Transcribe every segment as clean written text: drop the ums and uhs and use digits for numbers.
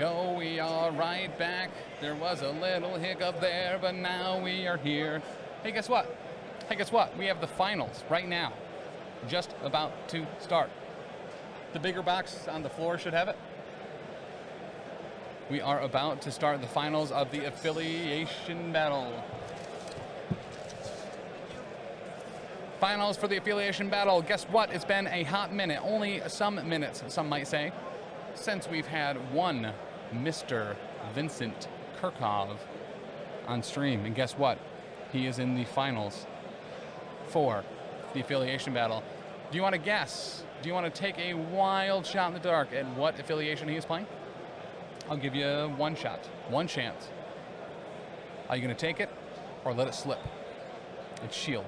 go, we are right back. There was a little hiccup there, but now we are here. Hey, guess what? We have the finals right now, just about to start. The bigger box on the floor should have it. We are about to start the finals of the Affiliation battle. Finals for the Affiliation battle. Guess what? It's been a hot minute, only some minutes, some might say, since we've had one Mr. Vincent Curkov on stream. And guess what? He is in the finals for the Affiliation battle. Do you want to guess? Do you want to take a wild shot in the dark at what affiliation he is playing? I'll give you one shot, one chance. Are you going to take it or let it slip? It's Shield.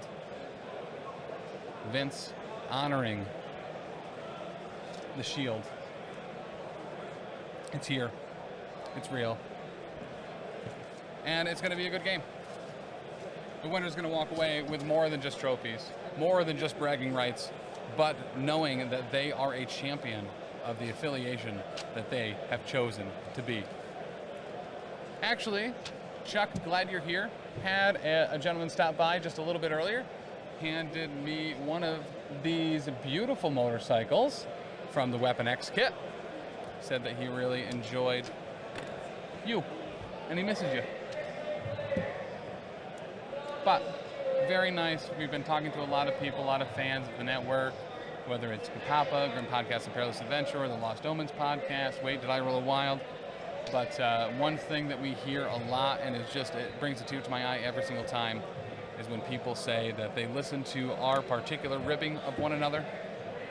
Vince honoring the Shield. It's here. It's real. And it's going to be a good game. The winner's going to walk away with more than just trophies, more than just bragging rights, but knowing that they are a champion of the affiliation that they have chosen to be. Actually, Chuck, glad you're here. Had a gentleman stop by just a little bit earlier, handed me one of these beautiful motorcycles from the Weapon X kit. Said that he really enjoyed you, and he misses you. But very nice. We've been talking to a lot of people, a lot of fans of the network, whether it's Kapapa, Grim Podcast, The Perilous Adventure, or the Lost Omens podcast. Wait, did I roll a wild? But one thing that we hear a lot, and it brings a tear to my eye every single time, is when people say that they listen to our particular ribbing of one another,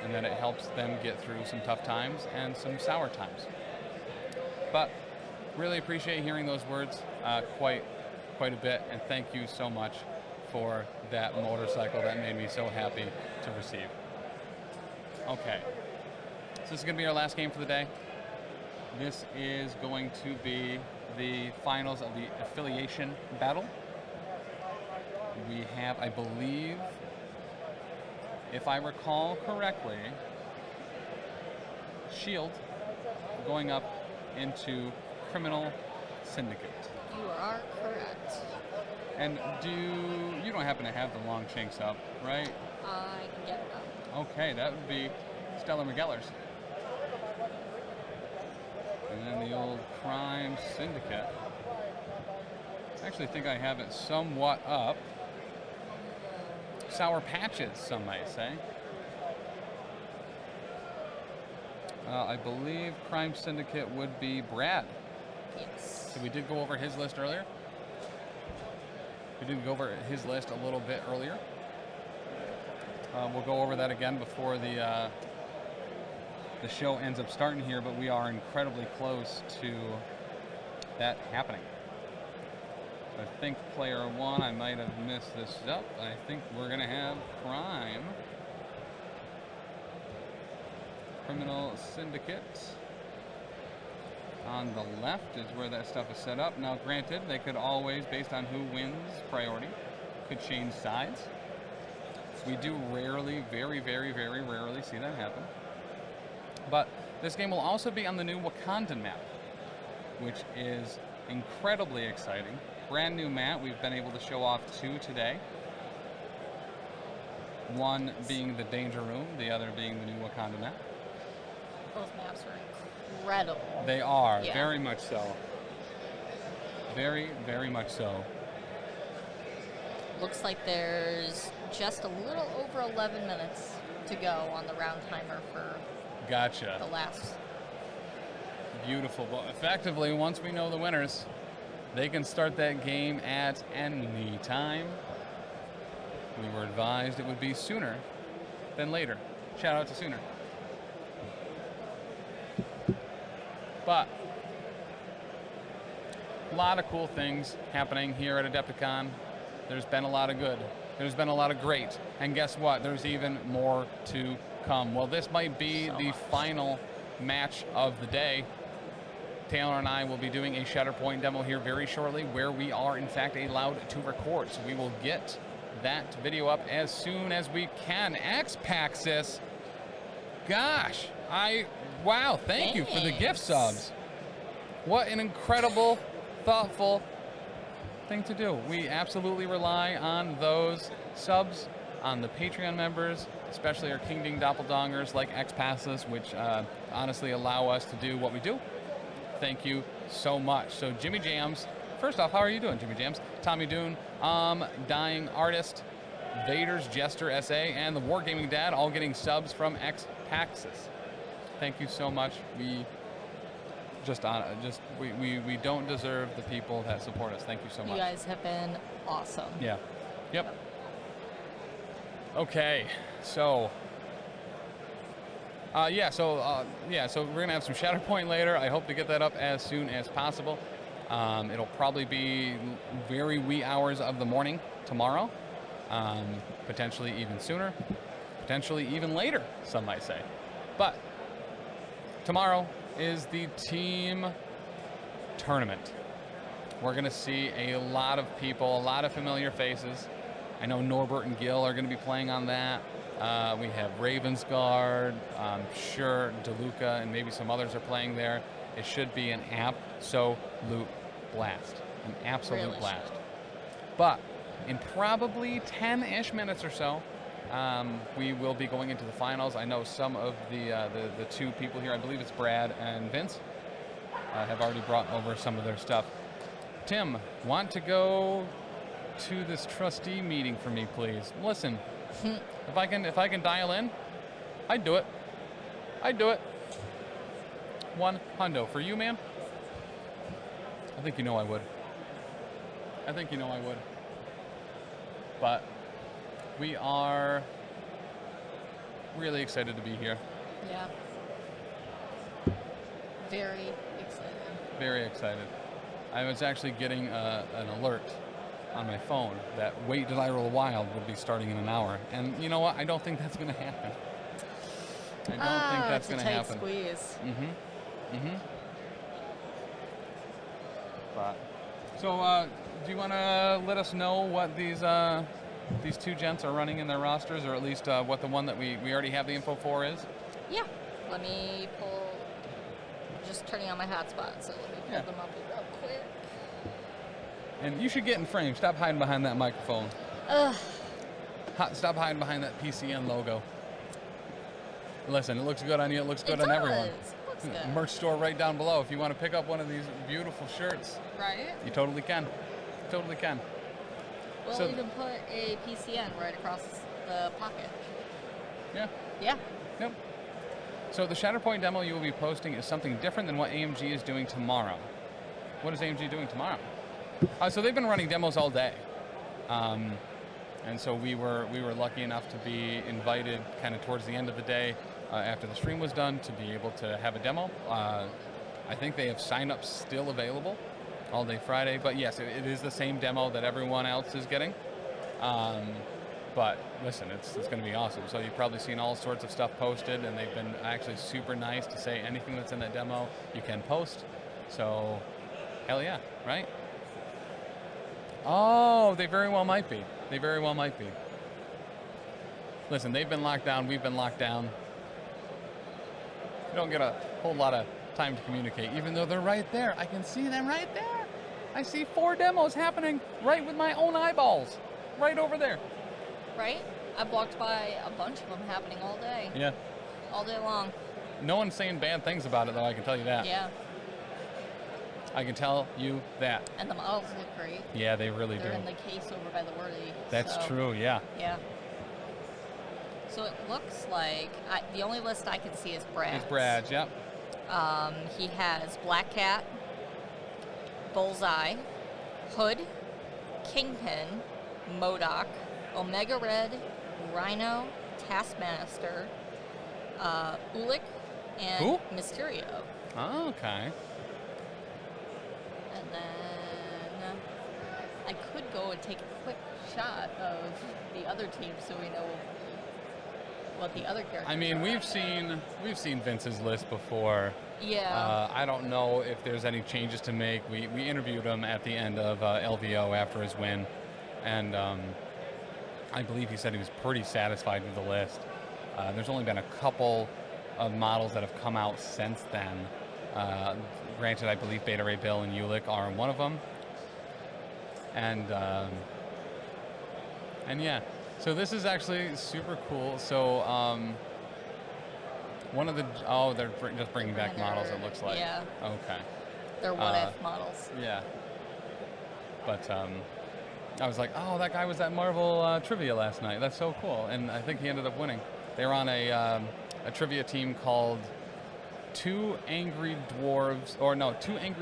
and that it helps them get through some tough times and some sour times. But really appreciate hearing those words quite a bit, and thank you so much for that motorcycle. That made me so happy to receive. Okay, so this is going to be our last game for the day. This is going to be the finals of the Affiliation battle. We have, I believe, if I recall correctly, Shield going up into Criminal Syndicate. You are correct. And you don't happen to have the Longshanks up, right? I can get it up. Okay, that would be Stellar McGellers. And then the old Crime Syndicate. I actually think I have it somewhat up. Sour Patches, some might say. I believe Crime Syndicate would be Brad. Yes. So we did go over his list earlier. We did go over his list a little bit earlier. We'll go over that again before the show ends up starting here, but we are incredibly close to that happening. I think player one, I might have messed this up. I think we're going to have Criminal Syndicate. On the left is where that stuff is set up. Now, granted, they could always, based on who wins priority, could change sides. We do rarely, very, very, very rarely see that happen. But this game will also be on the new Wakandan map, which is incredibly exciting. Brand new map. We've been able to show off two today. One being the Danger Room, the other being the new Wakanda map. Both maps are incredible. They are, yeah. Very much so. Very, very much so. Looks like there's just a little over 11 minutes to go on the round timer for Gotcha. the last. Beautiful. Well, effectively, once we know the winners, they can start that game at any time. We were advised it would be sooner than later. Shout out to Sooner. But a lot of cool things happening here at Adepticon. There's been a lot of good. There's been a lot of great. And guess what? There's even more to come. Well, this might be the final match of the day. Taylor and I will be doing a Shatterpoint demo here very shortly where we are, in fact, allowed to record. So we will get that video up as soon as we can. X-Paxis. Gosh, wow, thank you for the gift subs. What an incredible, thoughtful thing to do. We absolutely rely on those subs, on the Patreon members, especially our King Ding doppelgangers like X-Passes, which honestly allow us to do what we do. Thank you so much. So Jimmy Jams, first off, how are you doing, Jimmy Jams? Tommy Dune, Dying Artist, Vader's Jester SA, and the Wargaming Dad, all getting subs from X-Paxis. Thank you so much. We we don't deserve the people that support us. Thank you so much. You guys have been awesome. Yeah. Yep. Okay. So. So we're gonna have some Shatterpoint later. I hope to get that up as soon as possible. It'll probably be very wee hours of the morning tomorrow, potentially even sooner, potentially even later, some might say. But tomorrow is the team tournament. We're gonna see a lot of people, a lot of familiar faces. I know Norbert and Gil are gonna be playing on that. We have Ravensguard, I'm sure DeLuca and maybe some others are playing there. It should be an absolute blast, an absolute Really blast. should. But in probably 10-ish minutes or so, we will be going into the finals. I know some of the two people here, I believe it's Brad and Vince, have already brought over some of their stuff. Tim, want to go to this trustee meeting for me, please? Listen, if I can dial in, I'd do it. I'd do it. $100 for you, man. I think you know I would. I think you know I would. But we are really excited to be here. Yeah. Very excited. Very excited. I was actually getting an alert on my phone that Wait Did I Roll Wild would be starting in an hour. And you know what? I don't think that's going to happen. I don't think that's going to happen. Squeeze. But, so, do you want to let us know what these two gents are running in their rosters, or at least what the one that we already have the info for is? Yeah. Let me pull. Just turning on my hotspot, so let me pull them up real quick. And you should get in frame. Stop hiding behind that microphone. Stop hiding behind that PCN logo. Listen, it looks good on you. It looks good on everyone. It looks good. Merch store right down below. If you want to pick up one of these beautiful shirts, Right? you totally can. Totally can. Well, So- you can put a PCN right across the pocket. Yeah. Yeah. Yep. So the Shatterpoint demo you will be posting is something different than what AMG is doing tomorrow. What is AMG doing tomorrow? So they've been running demos all day. And so we were lucky enough to be invited kind of towards the end of the day after the stream was done to be able to have a demo. I think they have signups still available all day Friday, but yes, it is the same demo that everyone else is getting. But listen, it's going to be awesome. So you've probably seen all sorts of stuff posted, and they've been actually super nice to say anything that's in that demo you can post. So hell yeah, right? Oh, they very well might be. They very well might be. Listen, they've been locked down. We've been locked down. We don't get a whole lot of time to communicate, even though they're right there. I can see them right there. I see 4 demos happening right with my own eyeballs, right over there. Right? I've walked by a bunch of them happening all day. Yeah. All day long. No one's saying bad things about it, though, I can tell you that. Yeah. I can tell you that. And the models look great. Yeah, they really They're do. in the case over by the Worthy. That's so, true, yeah. Yeah. So it looks like the only list I can see is Brad's. It's Brad's, yep. He has Black Cat, Bullseye, Hood, Kingpin, MODOK, Omega Red, Rhino, Taskmaster, Ulick, and Who? Mysterio. Oh, okay. And then I could go and take a quick shot of the other team so we know what the other characters I mean, are. we've seen Vince's list before. Yeah. I don't know if there's any changes to make. We interviewed him at the end of LVO after his win, and I believe he said he was pretty satisfied with the list. There's only been a couple of models that have come out since then. Granted, I believe Beta Ray Bill and Ulick are one of them. And yeah, so this is actually super cool. So one of the they're just bringing back models. It looks like. Yeah. Okay. They're what-if models. Yeah. But I was like, oh, that guy was at Marvel Trivia last night. That's so cool. And I think he ended up winning. They were on a trivia team called Two Angry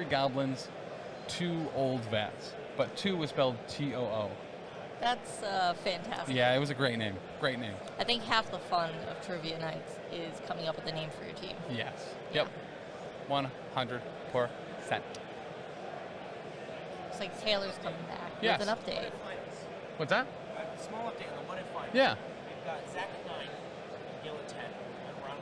Goblins, Two Old Vets. But two was spelled T-O-O. That's fantastic. Yeah, it was a great name. Great name. I think half the fun of trivia nights is coming up with a name for your team. Yes. Yeah. Yep. 100%. It's like Taylor's coming back Yes. with an update. What's that? Small update on the what if finals. Yeah. We've got Zach at 9, Gil at 10, and round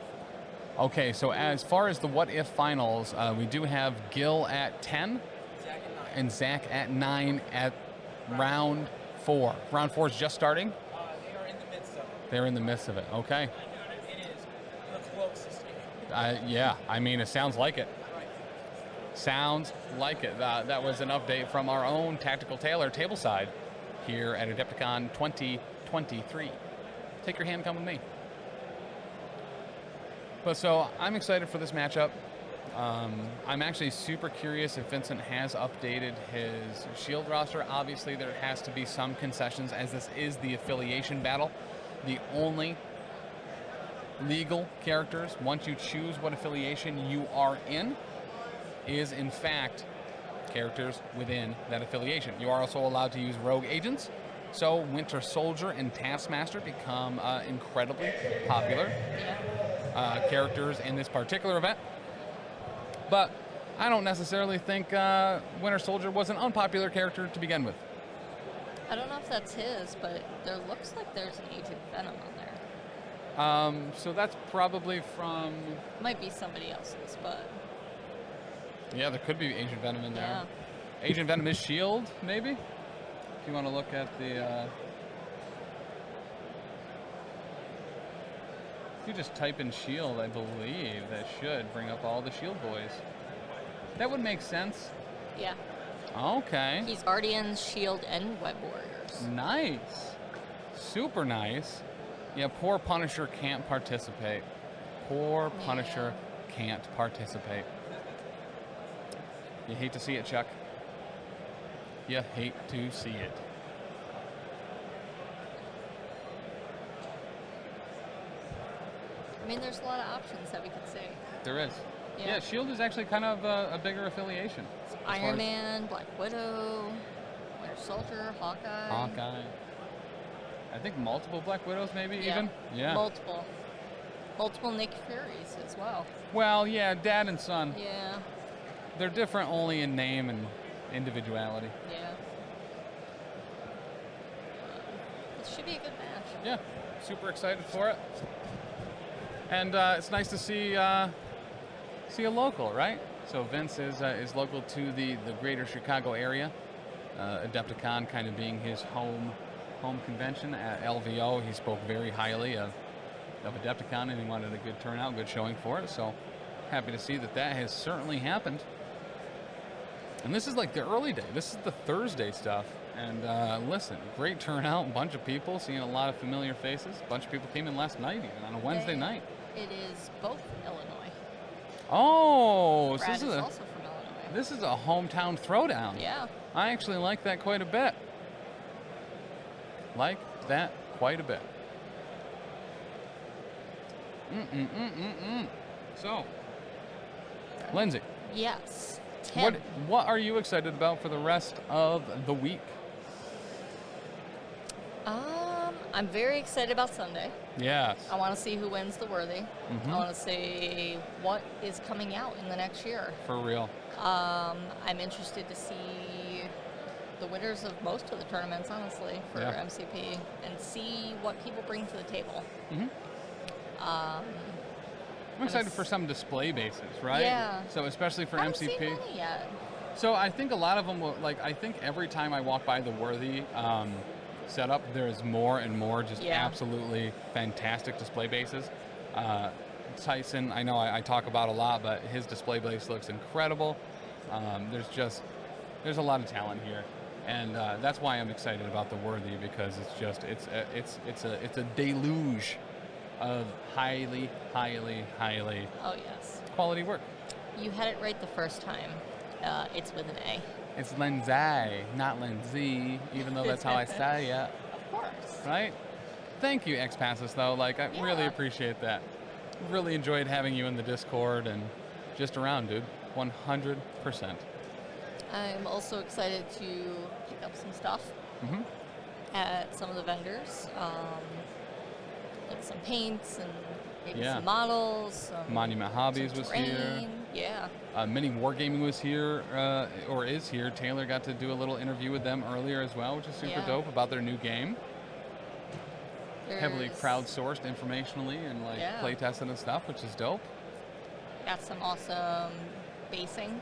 4. Okay, so as far as the what if finals, we do have Gil at 10 Zach at 9. and Zach at 9 at round 4. Round 4 is just starting? They are in the midst of it. They're in the midst of it. Okay. It is the closest game. Yeah, I mean, it sounds like it. Right. Sounds like it. That was an update from our own Tactical Tailor tableside here at Adepticon 2023. Take your hand, come with me. But so I'm excited for this matchup. I'm actually super curious if Vincent has updated his Shield roster. Obviously, there has to be some concessions as this is the affiliation battle. The only legal characters, once you choose what affiliation you are in, is in fact characters within that affiliation. You are also allowed to use rogue agents. So Winter Soldier and Taskmaster become incredibly popular characters in this particular event. But I don't necessarily think Winter Soldier was an unpopular character to begin with. I don't know if that's his, but there looks like there's an Agent Venom on there. So that's probably from... Might be somebody else's, but... Yeah, there could be Agent Venom in there. Yeah. Agent Venom is S.H.I.E.L.D., maybe? If you want to look at the... If you just type in S.H.I.E.L.D., I believe that should bring up all the S.H.I.E.L.D. boys. That would make sense. Yeah. Okay. He's Guardians, S.H.I.E.L.D., and Web Warriors. Nice. Super nice. Yeah, poor Punisher can't participate. Poor Punisher can't participate. You hate to see it, Chuck. You hate to see it. I mean, there's a lot of options that we could say. There is. Yeah. Yeah, S.H.I.E.L.D. is actually kind of a bigger affiliation. Iron Man, Black Widow, Winter Soldier, Hawkeye. Hawkeye. I think multiple Black Widows, maybe even. Yeah. Multiple Nick Furies as well. Well, yeah, dad and son. Yeah. They're different only in name and individuality. Yeah. It should be a good match. Yeah, super excited for it. And it's nice to see see a local, right? So Vince is local to the greater Chicago area. Adepticon kind of being his home convention at LVO. He spoke very highly of Adepticon, and he wanted a good turnout, good showing for it. So happy to see that has certainly happened. And this is like the early day. This is the Thursday stuff. And listen, great turnout, a bunch of people, seeing a lot of familiar faces. A bunch of people came in last night, even on a Wednesday night. It is both Illinois. Oh, so Brad this is is also from Illinois. this is a hometown throwdown. Yeah. I actually like that quite a bit. Like that quite a bit. So, Lindsay. Yes. Tim. What are you excited about for the rest of the week? I'm very excited about Sunday. Yes. I want to see who wins the Worthy. Mhm. I want to see what is coming out in the next year. For real. I'm interested to see the winners of most of the tournaments, honestly, for Yeah. MCP, and see what people bring to the table. Mhm. Um, I'm excited for some display bases, right? Yeah. So especially for I haven't MCP. seen many yet. So I think a lot of them will, like, I think every time I walk by the Worthy setup, there's more and more just Yeah. absolutely fantastic display bases. Tyson, I know I talk about a lot, but his display base looks incredible. There's a lot of talent here, and that's why I'm excited about the Worthy, because it's a deluge of highly Oh yes. quality work. You had it right the first time. It's with an A. It's Lindsay, not Lindsay, even though that's how I say it, Of course. right? Thank you, X-Passes, though. Like, I really Yeah. appreciate that. Really enjoyed having you in the Discord and just around, dude. 100%. I'm also excited to pick up some stuff Mm-hmm. at some of the vendors, like some paints and maybe Yeah. some models. Some, Monument Hobbies some was terrain. here. Yeah. Mini Wargaming was here, or is here. Taylor got to do a little interview with them earlier as well, which is super Yeah. dope, about their new game. Heavily There's- crowdsourced informationally and like Yeah. play tested and stuff, which is dope. Got some awesome basing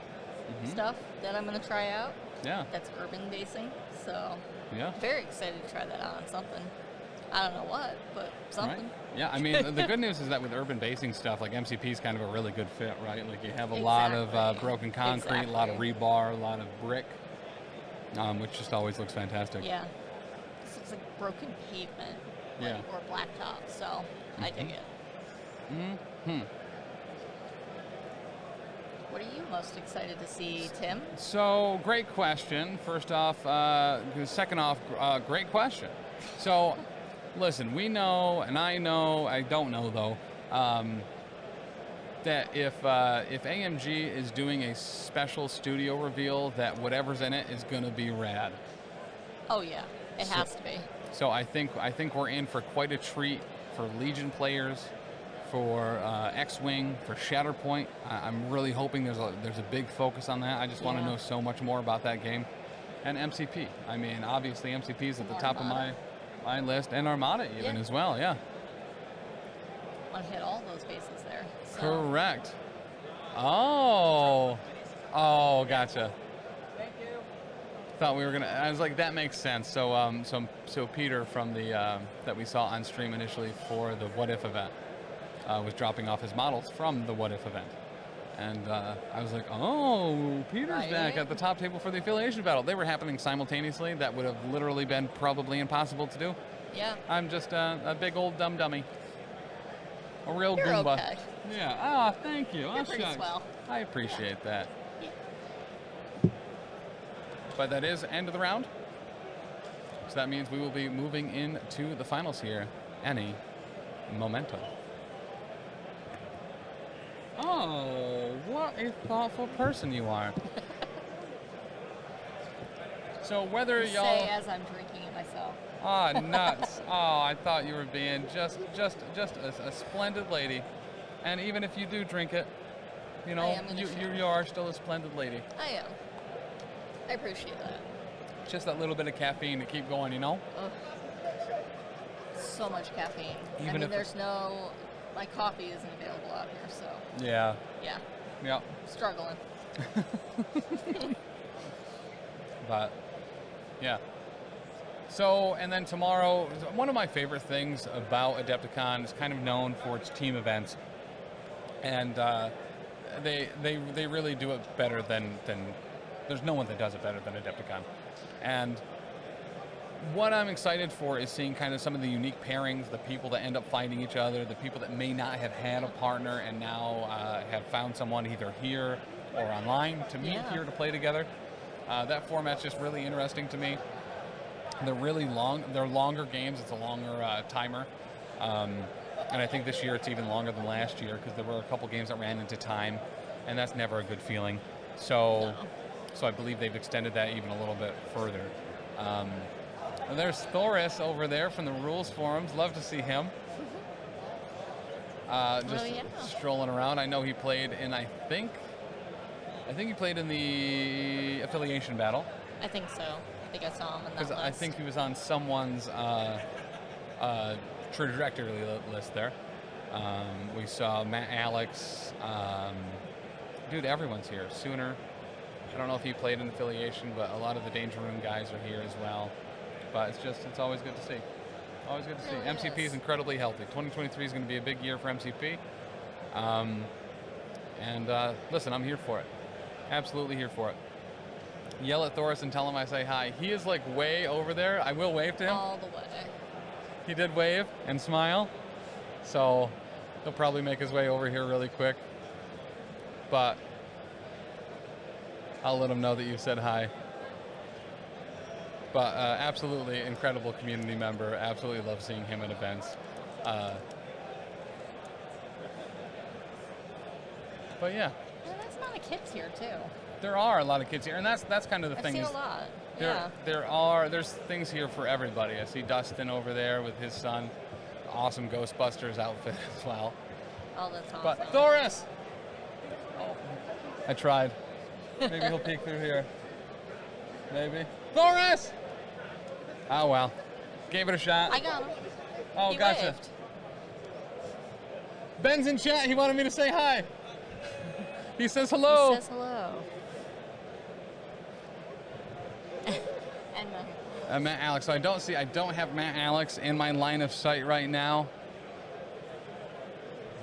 Mhm. stuff that I'm going to try out. Yeah, That's urban basing. So, yeah. very excited to try that out on something. I don't know what, but something. Right. Yeah, I mean, the good news is that with urban basing stuff, like MCP is kind of a really good fit, right? Like you have a lot of Exactly. broken concrete, a lot of Exactly. rebar, a lot of brick, which just always looks fantastic. Yeah. This looks like broken pavement. Yeah. Like, or blacktop, so I dig it. Hmm. What are you most excited to see, Tim? So, great question. First off, second off, great question. So, listen, we know, and I don't know though, that if AMG is doing a special studio reveal, that whatever's in it is going to be rad. Oh yeah, it has to be. So I think we're in for quite a treat for Legion players, for X-Wing, for Shatterpoint. I'm really hoping there's a big focus on that. I just want to Yeah. know so much more about that game. And MCP. I mean, obviously MCP is at the top of my list, and Armada even Yeah. as well. Yeah. Want to hit all those bases there. So. Correct. Oh, gotcha. Thought we were gonna. I was like, that makes sense. So, so Peter from the that we saw on stream initially for the What If event was dropping off his models from the What If event, and I was like, oh, Peter's back Right. at the top table for the Affiliation battle. They were happening simultaneously. That would have literally been probably impossible to do. Yeah. I'm just a big old dumb dummy, a real You're Goomba. okay. Yeah. Oh, thank you. You're Oh, pretty shucks. swell. I appreciate that. Yeah. But that is end of the round. So that means we will be moving into the finals here any momento. Oh, what a thoughtful person you are. So whether Say y'all... as I'm drinking it myself. Ah, nuts. Oh, I thought you were being just a splendid lady. And even if you do drink it, you know, am gonna share. you are still a splendid lady. I am. I appreciate that. Just that little bit of caffeine to keep going, you know? Ugh. So much caffeine. Even I mean, if there's no. My coffee isn't available out here, so Yeah. yeah, Yeah. struggling. But yeah. So, and then tomorrow, one of my favorite things about Adepticon is kind of known for its team events, and they really do it better than there's no one that does it better than Adepticon. And what I'm excited for is seeing kind of some of the unique pairings, the people that end up finding each other, the people that may not have had a partner and now have found someone either here or online to meet Yeah. here to play together. That format's just really interesting to me. They're really long. They're longer games. It's a longer timer. And I think this year it's even longer than last year because there were a couple games that ran into time, and that's never a good feeling. So, No. so I believe they've extended that even a little bit further. And there's Thoris over there from the rules forums. Love to see him. Just yeah. strolling around. I know he played in. I think he played in the Affiliation battle. I think so. I think I saw him in that Because list. I think he was on someone's trajectory list there. We saw Matt Alex. Dude, everyone's here. Sooner. I don't know if he played in Affiliation, but a lot of the Danger Room guys are here as well. But it's always good to see. Always good to see. Really MCP is is. incredibly healthy. 2023 is going to be a big year for MCP. Listen, I'm here for it. Absolutely here for it. Yell at Thoris and tell him I say hi. He is like way over there. I will wave to him. All the way. He did wave and smile. So he'll probably make his way over here really quick. But I'll let him know that you said hi. But absolutely incredible community member. Absolutely love seeing him at events. But yeah. There's a lot of kids here too. There are a lot of kids here, and that's kind of the I've thing. seen is a lot. There's things here for everybody. I see Dustin over there with his son. Awesome Ghostbusters outfit as well. Oh, that's awesome. But Thoris! Oh, I tried. Maybe he'll peek through here. Maybe. Thoris! Oh well. Gave it a shot. I got him. Oh, He gotcha. waved. Ben's in chat. He wanted me to say hi. He says hello. He says hello. And Matt Alex. So I don't have Matt Alex in my line of sight right now,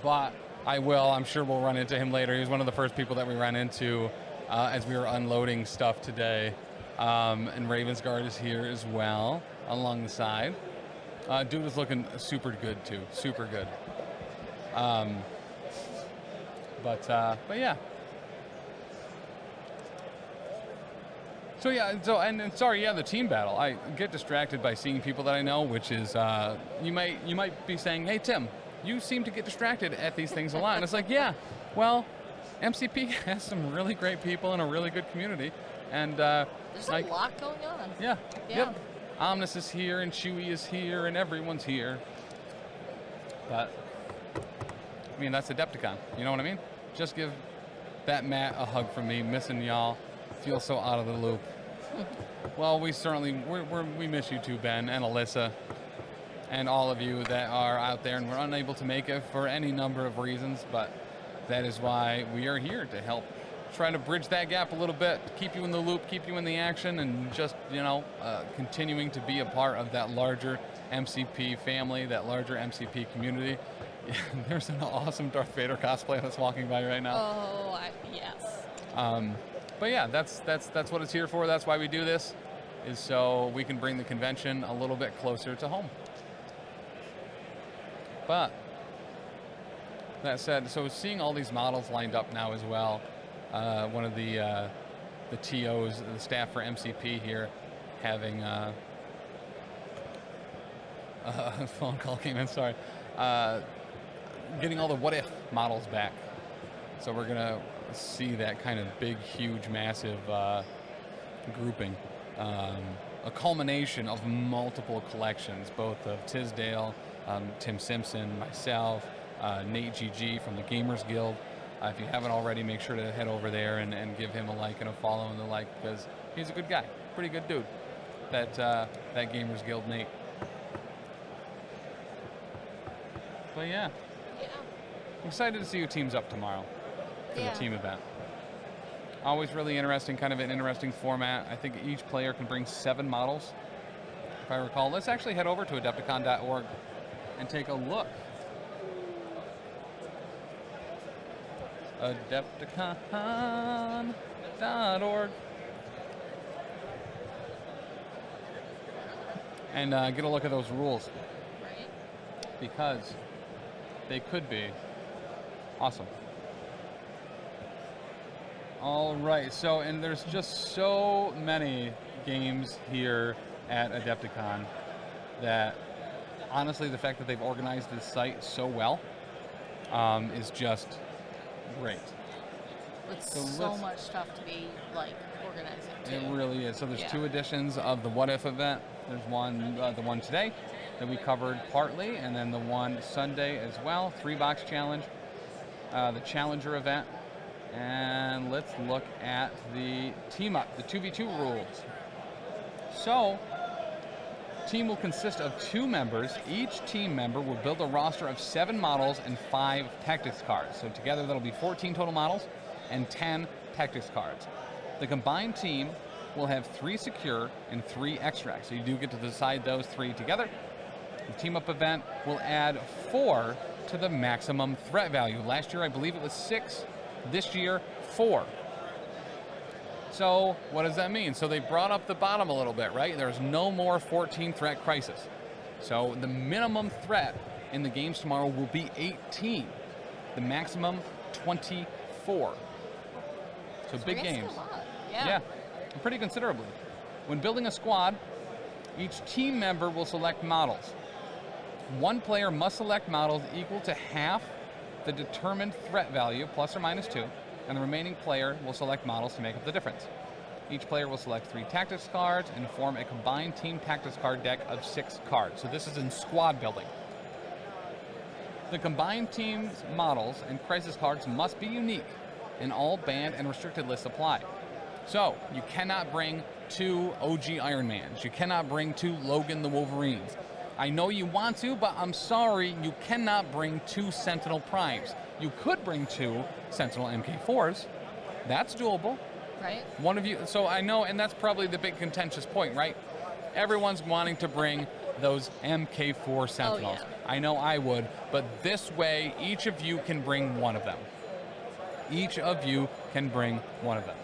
but I will. I'm sure we'll run into him later. He was one of the first people that we ran into as we were unloading stuff today. And Ravensguard is here as well along the side. Dude is looking super good too. Super good. But yeah. So yeah, and sorry, yeah, the team battle. I get distracted by seeing people that I know, which is you might be saying, hey Tim, you seem to get distracted at these things a lot, and it's like, yeah, well, MCP has some really great people and a really good community, and there's a lot going on. Yeah. Yeah. Yep. Omnis is here, and Chewie is here, and everyone's here. But I mean, that's Adepticon. You know what I mean? Just give that Matt a hug from me. Missing y'all. Feel so out of the loop. Well, we miss you too, Ben and Alyssa, and all of you that are out there and were unable to make it for any number of reasons. But that is why we are here to help try to bridge that gap a little bit, keep you in the loop, keep you in the action, and just continuing to be a part of that larger MCP family, that larger MCP community. There's an awesome Darth Vader cosplay that's walking by right now. Oh, yes. But yeah, that's what it's here for. That's why we do this, is so we can bring the convention a little bit closer to home. But that said, so seeing all these models lined up now as well, one of the TOs, the staff for MCP here, having a phone call came in. Sorry. Getting all the what if models back. So we're gonna see that kind of big, huge, massive grouping. A culmination of multiple collections, both of Tisdale, Tim Simpson, myself, Nate GG from the Gamers Guild. If you haven't already, make sure to head over there and give him a like and a follow and the like, because he's a good guy, pretty good dude. That Gamers Guild Nate. But yeah. I'm excited to see who teams up tomorrow for the team event. Always really interesting, kind of an interesting format. I think each player can bring 7 models, if I recall. Let's actually head over to Adepticon.org and take a look. Adepticon.org. And get a look at those rules. Right. Because they could be awesome. All right, so, and there's just so many games here at Adepticon that, honestly, the fact that they've organized this site so well is just great. With so much stuff to be, organizing, too. It really is. So there's 2 editions of the What If event. There's one, the one today that we covered partly, and then the one Sunday as well, 3-box challenge, the Challenger event. And let's look at the team up, the 2v2 rules. So, team will consist of 2 members. Each team member will build a roster of 7 models and 5 tactics cards. So together that'll be 14 total models and 10 tactics cards. The combined team will have 3 secure and 3 extracts. So you do get to decide those 3 together. The team up event will add 4 to the maximum threat value. Last year, I believe it was 6. This year, 4. So what does that mean? So they brought up the bottom a little bit, right? There's no more 14 threat crisis. So the minimum threat in the games tomorrow will be 18. The maximum, 24. So big We're gonna see games. a lot. Yeah. Yeah, pretty considerably. When building a squad, each team member will select models. One player must select models equal to half the determined threat value, plus or minus 2, and the remaining player will select models to make up the difference. Each player will select 3 tactics cards and form a combined team tactics card deck of 6 cards. So this is in squad building. The combined team's models and crisis cards must be unique, and all banned and restricted lists apply. So you cannot bring 2 OG Iron Mans. You cannot bring 2 Logan the Wolverines. I know you want to, but I'm sorry, you cannot bring 2 Sentinel Primes. You could bring 2 Sentinel MK4s. That's doable. Right? One of you, so I know, and that's probably the big contentious point, right? Everyone's wanting to bring those MK4 Sentinels. yeah. I know I would, but this way, each of you can bring one of them. Each of you can bring one of them.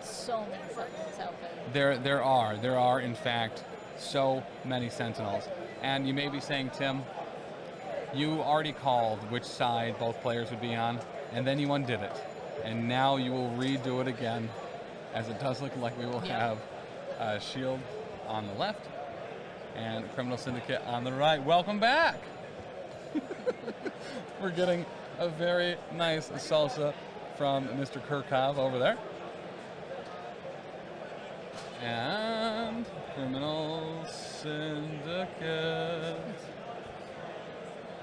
So many Sentinels out there. There are in fact so many Sentinels. And you may be saying, Tim, you already called which side both players would be on, and then you undid it. And now you will redo it again, as it does look like we will have Shield on the left and Criminal Syndicate on the right. Welcome back! We're getting a very nice salsa from Mr. Curkov over there. And Criminal Syndicate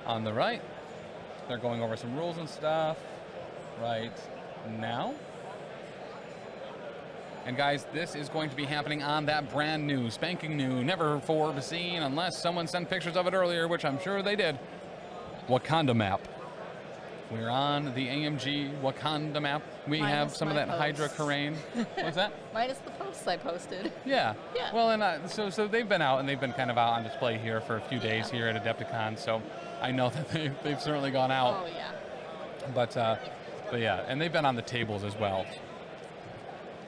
on the right. They're going over some rules and stuff right now. And guys, this is going to be happening on that brand new, spanking new, never before seen, unless someone sent pictures of it earlier, which I'm sure they did, Wakanda map. We're on the AMG Wakanda map. We have some of that Hydra Karain. What's that? Minus the posts I posted. Yeah. Yeah. Well, and so they've been out, and they've been kind of out on display here for a few days here at Adepticon, so I know that they've certainly gone out. Oh, yeah. But yeah, and they've been on the tables as well.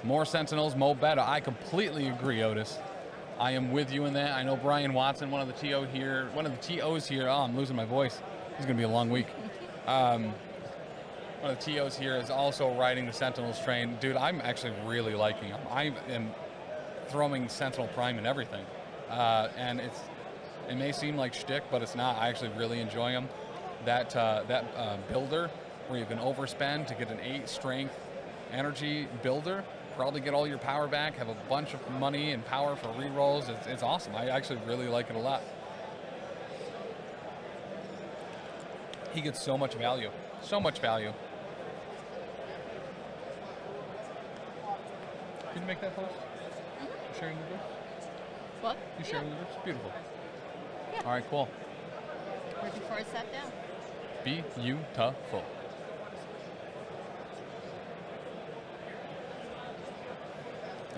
More Sentinels, mo better. I completely agree, Otis. I am with you in that. I know Brian Watson, one of the TOs here. Oh, I'm losing my voice. It's going to be a long week. One of the TOs here is also riding the Sentinels train. Dude, I'm actually really liking them. I am throwing Sentinel Prime and everything. And it may seem like shtick, but it's not. I actually really enjoy them. That builder where you can overspend to get an 8 strength energy builder, probably get all your power back, have a bunch of money and power for rerolls. It's awesome. I actually really like it a lot. He gets so much value. So much value. Can you make that post? You sharing the group? What? You sharing the group? It's beautiful. Yeah. All right, cool. Right before I sat down. Beautiful.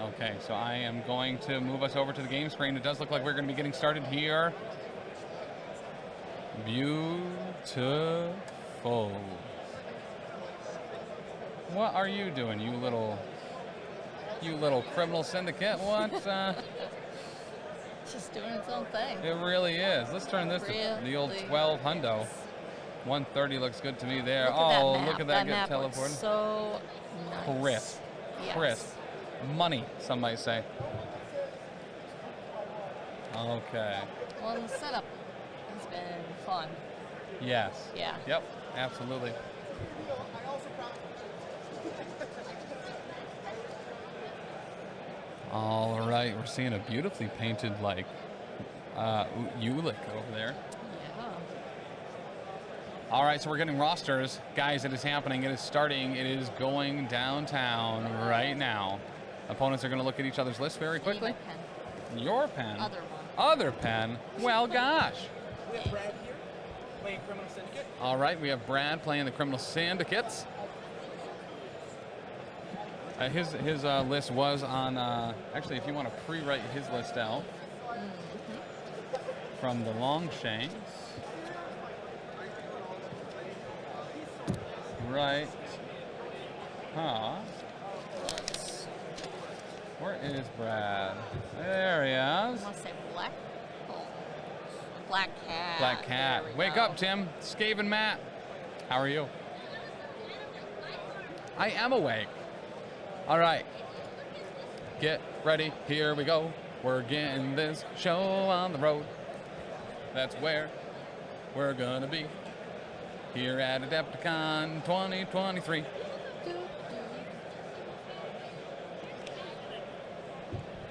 Okay, so I am going to move us over to the game screen. It does look like we're going to be getting started here. Beautiful. What are you doing, you little Criminal Syndicate? What? Just doing its own thing. It really is. Let's turn this to the old Really 12 hundo. 130 looks good to me there. Look at that Oh, map. look at that get map looks teleported. so nice. Crisp. Yes. Crisp. Money, some might say. Okay. Well, the setup has been fun. Yes. Yeah. Yep, absolutely. All right, we're seeing a beautifully painted, like, Ulick over there. Yeah. All right, so we're getting rosters. Guys, it is happening. It is starting. It is going downtown right now. Opponents are going to look at each other's lists very quickly. Pen. Your pen. Other one. Other pen. Well, gosh. We have Brad here playing Criminal Syndicate. All right, we have Brad playing the Criminal Syndicates. His list was on, actually, if you want to pre-write his list out from the Longshanks. right. Huh. Where is Brad? There he I is. want to say black. Oh, black cat. Black cat. There we Wake go. up, Tim. Scave and Matt. How are you? I am awake. All right. Get ready. Here we go. We're getting this show on the road. That's where we're gonna be. Here at Adepticon 2023.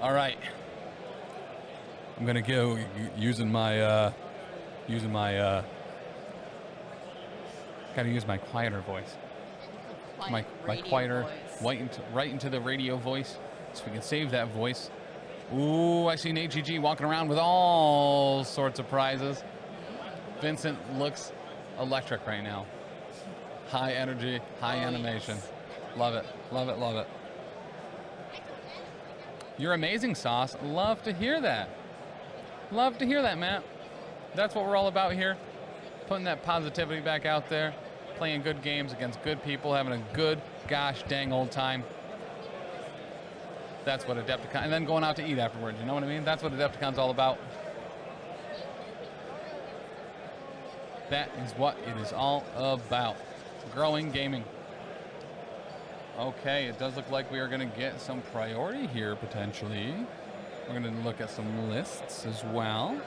All right. I'm gonna go using my gotta use my quieter voice. My radio quieter, voice. right into the radio voice, so we can save that voice. Ooh, I see Nate GG walking around with all sorts of prizes. Vincent looks electric right now. High energy, high animation. Yes. Love it, love it, love it. You're amazing, Sauce. Love to hear that. Love to hear that, Matt. That's what we're all about here. Putting that positivity back out there. Playing good games against good people. Having a good, gosh dang old time. That's what Adepticon... And then going out to eat afterwards. You know what I mean? That's what Adepticon's all about. That is what it is all about. Growing gaming. Okay, it does look like we are going to get some priority here, potentially. We're going to look at some lists as well.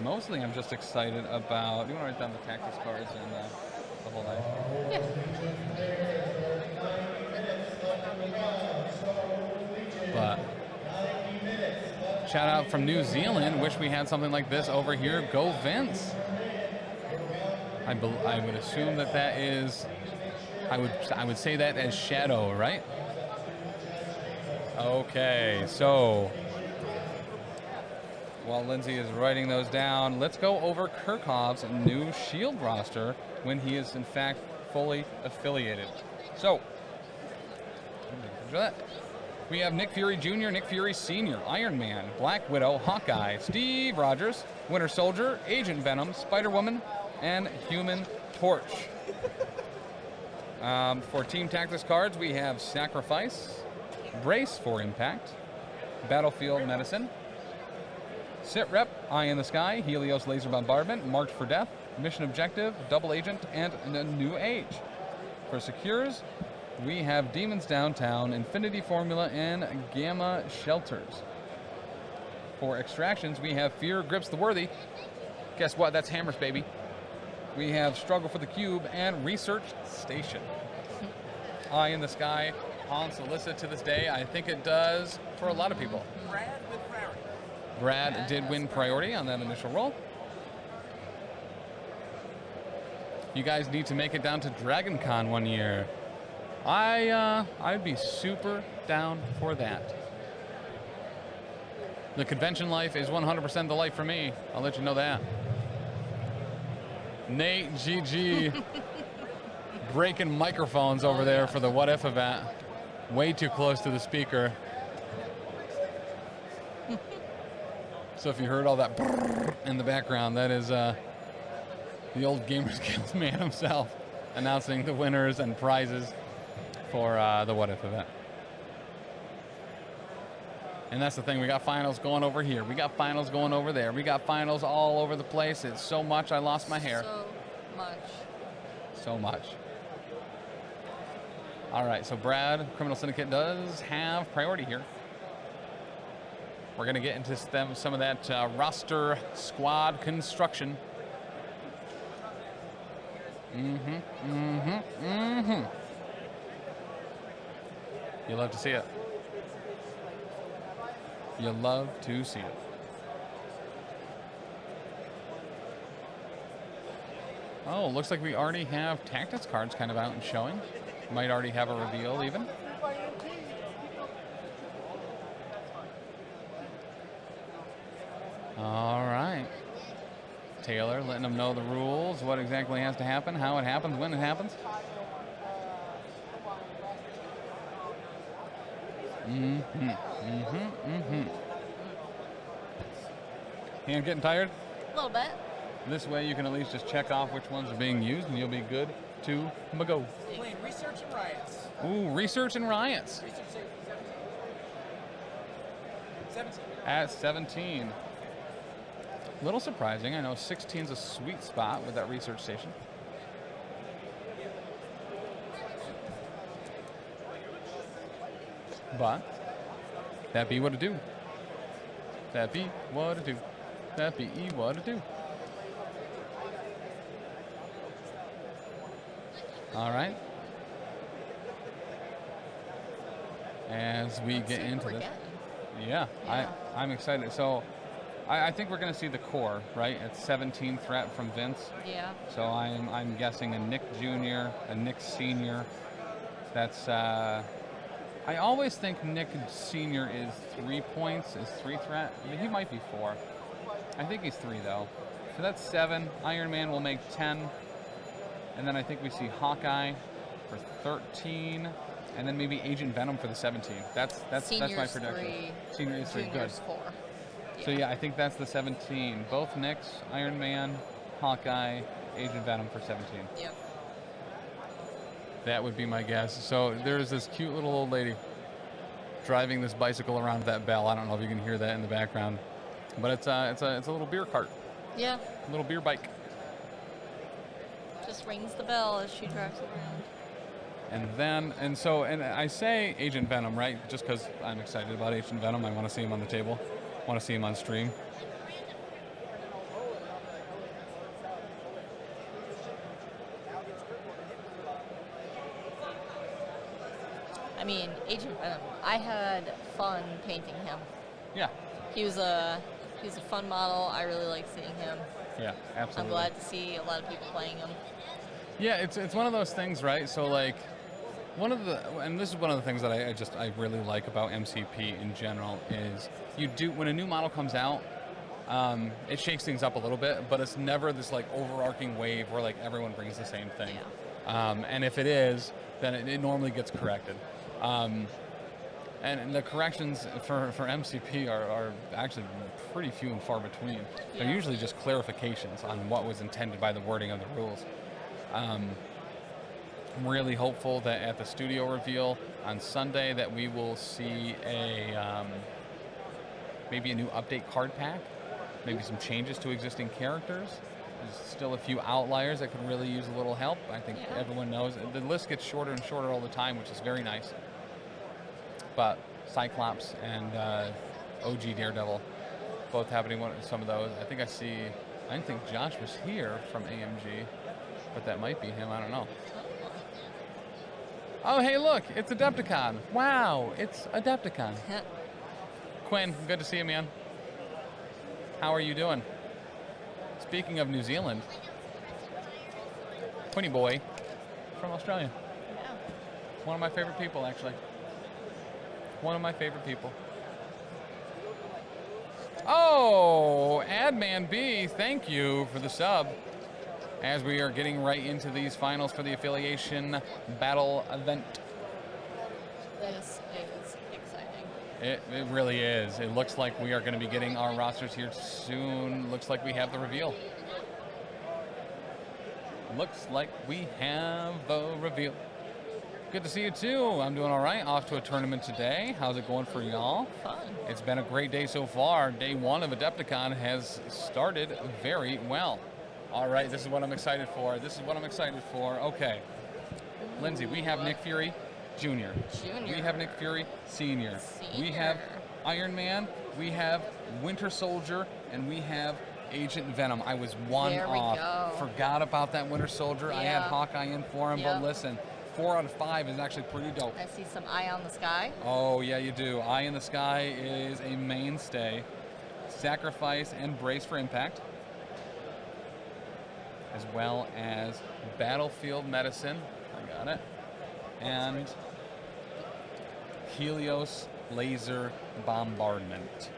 Mostly, I'm just excited about... Do you want to write down the tactics cards and the whole night? Yeah. But shout out from New Zealand. Wish we had something like this over here. Go Vince. I would assume that is... I would say that as Shadow, right? Okay, so while Lindsay is writing those down, let's go over Curkov's new Shield roster when he is in fact fully affiliated. So we have Nick Fury Jr., Nick Fury Sr., Iron Man, Black Widow, Hawkeye, Steve Rogers, Winter Soldier, Agent Venom, Spider-Woman, and Human Torch. For Team Tactics cards, we have Sacrifice, Brace for Impact, Battlefield Medicine, Sit Rep, Eye in the Sky, Helios Laser Bombardment, Marked for Death, Mission Objective, Double Agent, and a New Age. For Secures, we have Demons Downtown, Infinity Formula, and Gamma Shelters. For Extractions, we have Fear Grips the Worthy. Guess what? That's Hammers, baby. We have Struggle for the Cube and Research Station. Eye in the Sky haunts Alyssa to this day. I think it does for a lot of people. Brad with priority. Brad did win priority on that initial roll. You guys need to make it down to Dragon Con one year. I'd be super down for that. The convention life is 100% the life for me. I'll let you know that. Nate GG breaking microphones over there for the What If event. Way too close to the speaker. So if you heard all that brrr in the background, that is the old Gamers Guild man himself announcing the winners and prizes for the What If event. And that's the thing, we got finals going over here. We got finals going over there. We got finals all over the place. It's so much, I lost my hair. So much. So much. All right, so Brad, Criminal Syndicate does have priority here. We're going to get into some of that roster squad construction. You love to see it. You love to see it. Oh, looks like we already have tactics cards kind of out and showing. Might already have a reveal even. All right. Taylor letting them know the rules, what exactly has to happen, how it happens, when it happens. Hand getting tired? A little bit. This way you can at least just check off which ones are being used and you'll be good to Mago. Playing Research and Riots. Ooh, Research and Riots Research 17. at 17. Little surprising. I know 16 is a sweet spot with that research station. But that be what it do. That be what it do. That be what it do. All right. As we get into this. Yeah, I'm excited. So I think we're going to see the core, right? It's 17 threat from Vince. Yeah. So I'm guessing a Nick Jr., a Nick Sr. That's I always think Nick Sr. is 3 points, is 3 threat. I mean, he might be 4. I think he's 3 though. So that's 7. Iron Man will make 10. And then I think we see Hawkeye for 13. And then maybe Agent Venom for the 17. That's my prediction. 3, Senior is 3. Good. Junior's 4. So yeah, I think that's the 17. Both Nicks, Iron Man, Hawkeye, Agent Venom for 17. Yep. That would be my guess. So there's this cute little old lady driving this bicycle around that bell. I don't know if you can hear that in the background, but it's a little beer cart, Yeah. a little beer bike. Just rings the bell as she drives around. And I say Agent Venom, right? Just because I'm excited about Agent Venom. I want to see him on the table. Want to see him on stream. I mean, Agent Venom. I had fun painting him. Yeah. He was a fun model. I really like seeing him. Yeah, absolutely. I'm glad to see a lot of people playing him. Yeah, it's one of those things, right? So like, and this is one of the things that I really like about MCP in general is when a new model comes out, it shakes things up a little bit, but it's never this like overarching wave where like everyone brings the same thing. Yeah. And if it is, then it normally gets corrected. And the corrections for MCP are actually pretty few and far between. They're usually just clarifications on what was intended by the wording of the rules. I'm really hopeful that at the studio reveal on Sunday that we will see maybe a new update card pack, maybe some changes to existing characters. There's still a few outliers that could really use a little help. I think everyone knows the list gets shorter and shorter all the time, which is very nice. But Cyclops and OG Daredevil both happening some of those. I didn't think Josh was here from AMG, but that might be him. I don't know. Oh, hey, look, it's Adepticon. Wow, it's Adepticon. Quinn, good to see you, man. How are you doing? Speaking of New Zealand, Quinny boy from Australia. Yeah. One of my favorite people, actually. One of my favorite people. Oh, Adman B, thank you for the sub. As we are getting right into these finals for the Affiliation Battle event. This is exciting. It really is. It looks like we are going to be getting our rosters here soon. Looks like we have the reveal. Looks like we have the reveal. Good to see you too. I'm doing all right. Off to a tournament today. How's it going for y'all? Fun. It's been a great day so far. Day 1 of Adepticon has started very well. All right, this is what I'm excited for. Okay. Lindsay, we have Nick Fury Jr. We have Nick Fury Sr. We have Iron Man. We have Winter Soldier. And we have Agent Venom. I was one off. Forgot about that Winter Soldier. Yeah. I had Hawkeye in for him, but listen, 4 out of 5 is actually pretty dope. I see some Eye on the Sky. Oh, yeah, you do. Eye in the Sky is a mainstay. Sacrifice and Brace for Impact. As well as Battlefield Medicine. I got it. And Helios Laser Bombardment.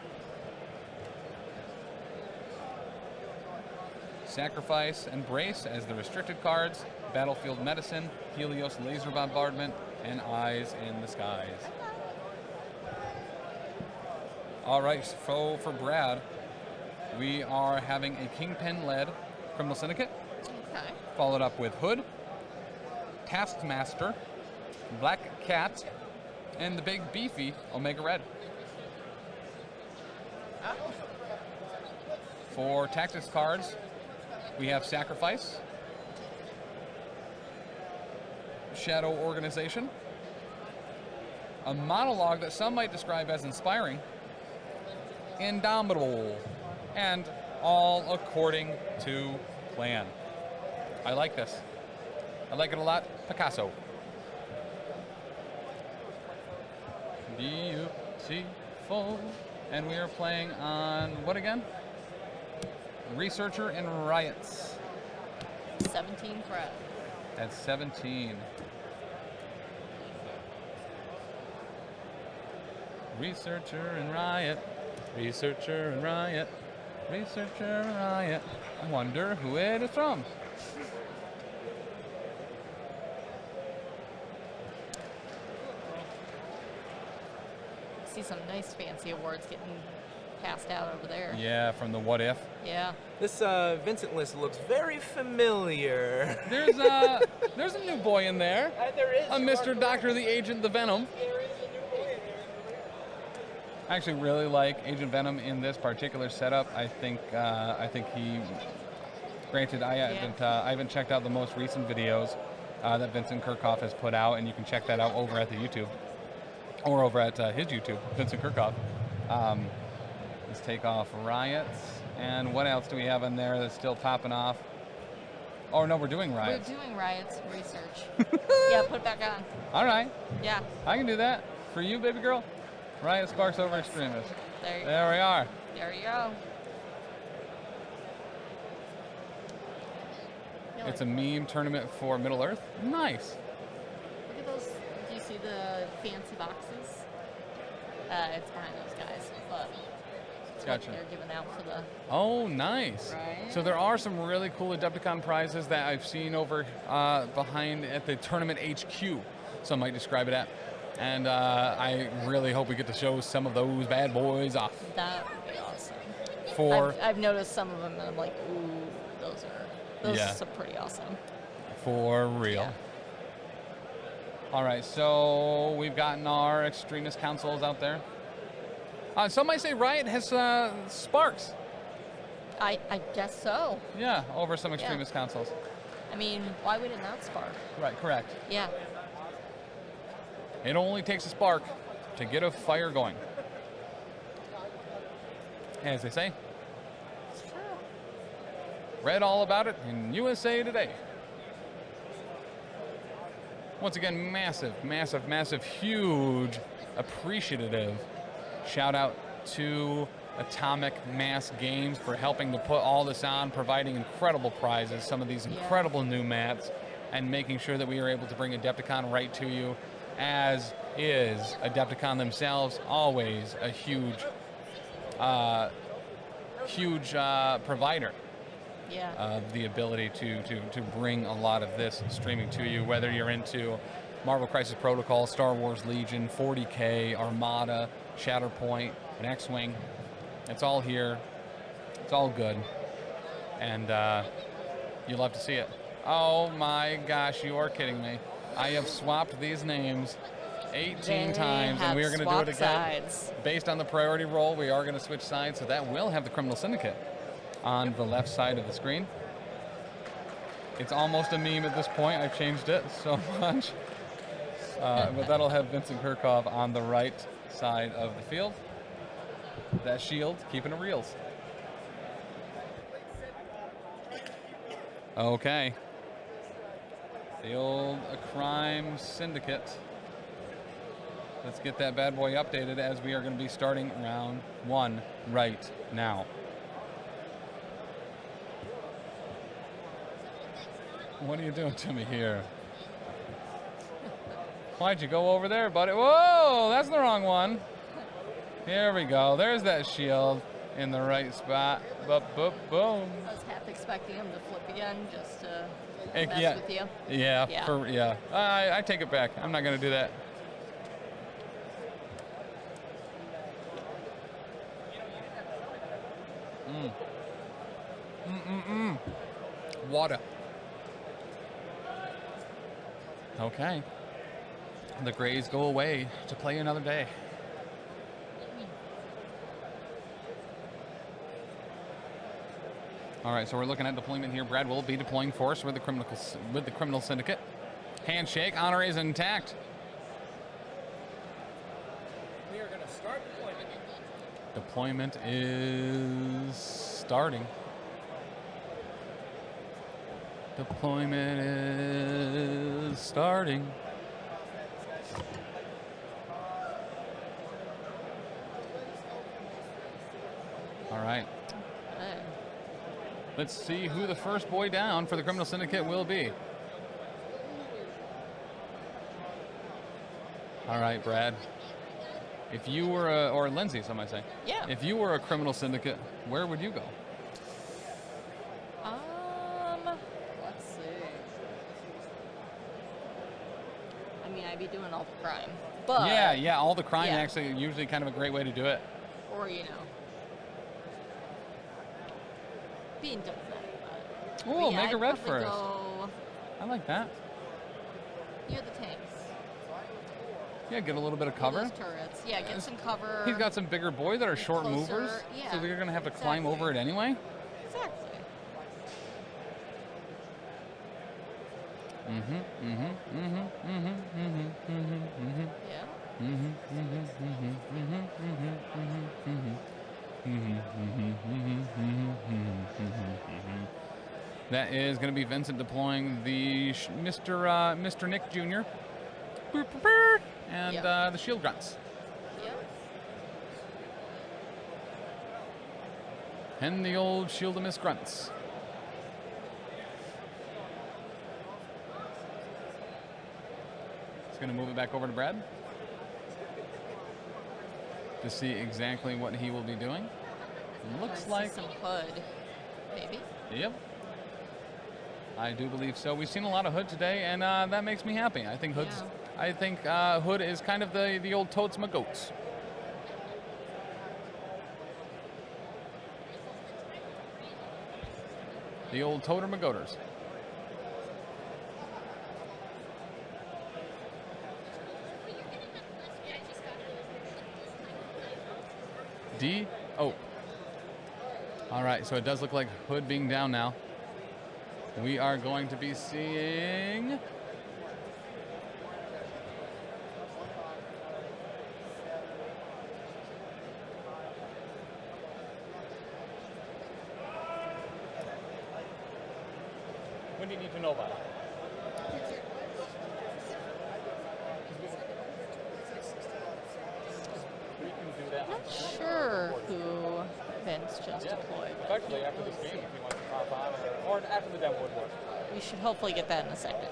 Sacrifice and Brace as the restricted cards. Battlefield Medicine, Helios Laser Bombardment, and Eyes in the Skies. All right, so for Brad, we are having a Kingpin-led Criminal Syndicate. Okay. Followed up with Hood, Taskmaster, Black Cat, and the big beefy Omega Red. Oh. For tactics cards, we have Sacrifice, Shadow Organization, a monologue that some might describe as inspiring, Indomitable, and all according to plan. I like this. I like it a lot. Picasso. Beautiful. And we are playing on what again? Researcher and Riots. 17 crowd. At 17. Researcher and Riot. Researcher and Riot. Researcher and Riot. I wonder who it is from. See some nice fancy awards getting passed out over there. Yeah, from the What If. Yeah. This Vincent list looks very familiar. There's a new boy in there. There is. A Mr. Doctor, the Agent, the Venom. There is a new boy in there. I actually really like Agent Venom in this particular setup. I think he. Granted, I haven't checked out the most recent videos that Vincent Curkov has put out, and you can check that out over at the YouTube or over at his YouTube, Vincent Curkov. Let's take off Riots, and what else do we have in there that's still popping off? Oh no, we're doing Riots. We're doing Riots research. Yeah, put it back on. All right, Yeah. I can do that for you, baby girl. Riot sparks over Extremis. There We are. you go. Yeah, It's a like, meme tournament for Middle Earth. Nice. look at those. Do you see the fancy boxes? It's behind those guys, but it's Gotcha. what they're giving out for the. Oh, nice. Right. So there are some really cool Adepticon prizes that I've seen over behind at the tournament HQ. Some might describe it at. And I really hope we get to show some of those bad boys off. That would be awesome. For I've noticed some of them, and I'm like, ooh, those Yeah. are pretty awesome. For real. Yeah. All right, so we've gotten our Extremis consoles out there. Some might say Riot has sparks. I guess so. Yeah, over some Extremis consoles. I mean, why would it not spark? Right, correct. Yeah. It only takes a spark to get a fire going. As they say. It's true. Read all about it in USA Today. Once again, massive, huge, appreciative shout out to Atomic Mass Games for helping to put all this on, providing incredible prizes, some of these incredible new mats, and making sure that we are able to bring Adepticon right to you, as is Adepticon themselves, always a huge provider Yeah. of the ability to bring a lot of this streaming to you, whether you're into Marvel Crisis Protocol, Star Wars Legion, 40K, Armada, Shatterpoint, and X-Wing. It's all here. It's all good. And you love to see it. Oh my gosh, you are kidding me. I have swapped these names 18 times, and we are going to do it again. Sides. Based on the priority roll, we are going to switch sides, so that will have the Criminal Syndicate on the left side of the screen. It's almost a meme at this point. I've changed it so much. But that'll have Vincent Curkov on the right side of the field. That shield, keeping it reals. Okay. The old crime syndicate. Let's get that bad boy updated, as we are going to be starting round 1 right now. What are you doing to me here? Why'd you go over there, buddy? Whoa, that's the wrong one. Here we go. There's that shield in the right spot. Boom. I was half expecting him to flip again just to mess with you. Yeah, Yeah. I take it back. I'm not going to do that. Water. Okay. The Grays go away to play another day. All right, so we're looking at deployment here. Brad will be deploying force with the criminal syndicate. Handshake, honor is intact. We are going to start deployment. Deployment is starting. Deployment is starting. All right. Hey. Let's see who the first boy down for the criminal syndicate will be. All right, Brad. If you were or Lindsay, some might say. Yeah. If you were a criminal syndicate, where would you go? Let's see. I mean, I'd be doing all the crime, but Yeah, all the crime yeah. actually usually kind of a great way to do it. or being diplomatic. Oh, make I'd a red probably first. Go I like that. near the tanks. Yeah, get a little bit of Near cover. those turrets. Yeah, get some cover. He's got some bigger boy that are short closer, movers, yeah, so they're gonna have to climb exactly. over it anyway. Exactly. Yeah. That is going to be Vincent deploying the Mr. Nick Jr. and Yep. the shield grunts. Yep. And the old shield of Miss grunts. He's going to move it back over to Brad to see exactly what he will be doing. Looks I like see some hood, maybe. Yep. I do believe so. We've seen a lot of Hood today, and that makes me happy. I think Hood's. Yeah. I think Hood is kind of the old totes my goats. The old toter my goaters. D. Oh. All right, so it does look like Hood being down now. We are going to be seeing when do you need to know about it? We can do that. Not sure who Vince just deployed. Effectively, after this game, if you want to pop on, or after the demo would work. We should hopefully get that in a second.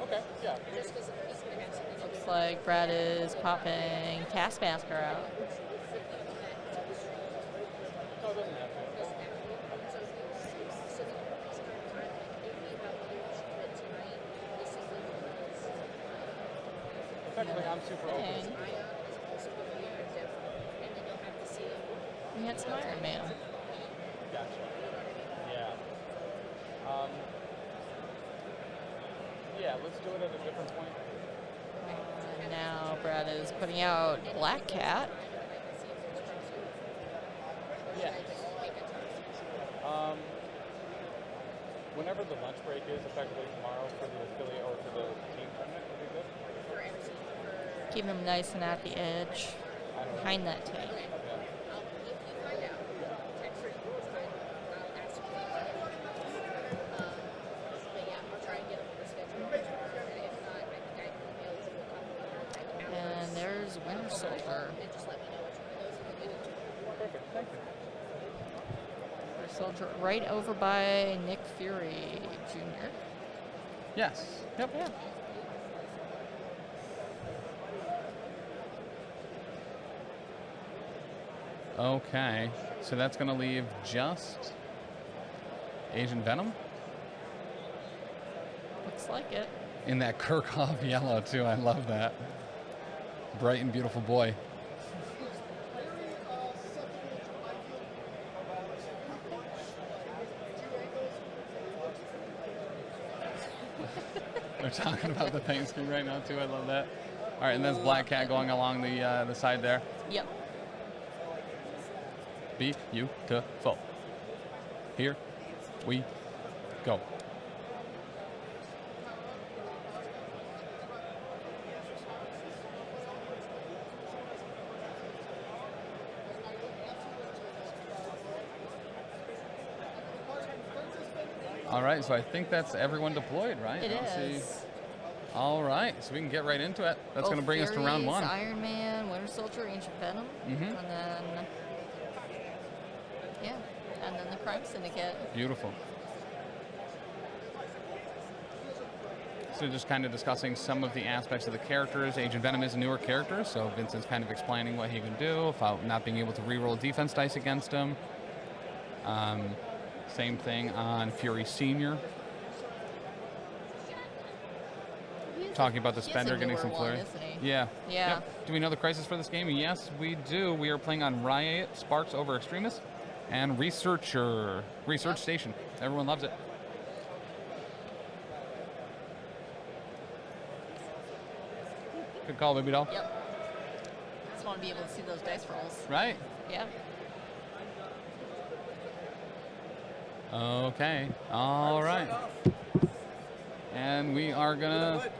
Okay, yeah. Looks like Brad is popping Taskmaster out. No, it doesn't have to. Effectively, I'm super open. And we had some Iron Man. Gotcha. Yeah. Yeah, let's do it at a different point. And now Brad is putting out Black Cat. Yeah. Whenever the lunch break is, effectively tomorrow for the affiliate or for the team tournament, would be good. Keep him nice and at the edge, I don't know. behind that tank. And there's Winter Soldier. Perfect, thank you. Winter Soldier right over by Nick Fury Jr. Yes. Yep. Yeah. Okay, so that's going to leave just Agent Venom Looks like it. in that Curkov yellow, too. I love that. Bright and beautiful boy. They're talking about the paint scheme right now too. I love that. All right, and there's Black Cat going along the side there. Yep. Beautiful. Here we go. All right, so I think that's everyone deployed, right? It I don't is. see- All right, so we can get right into it. That's going to bring us to round one. Iron Man, Winter Soldier, Ancient Venom, Mhm. and then and then the Crime Syndicate. Beautiful. So just kind of discussing some of the aspects of the characters. Agent Venom is a newer character, so Vincent's kind of explaining what he can do without not being able to reroll defense dice against him. Same thing on Fury Senior. Talking about the He's a Spender getting newer some one, flurry. isn't he? Yeah. Yeah. Yep. Do we know the crisis for this game? Yes, we do. We are playing on Riot, Sparks over Extremis, and Research Yep. Station. Everyone loves it. Good call, baby doll. Yep. Just want to be able to see those dice rolls. Right. Yeah. Okay. All right. And we are gonna.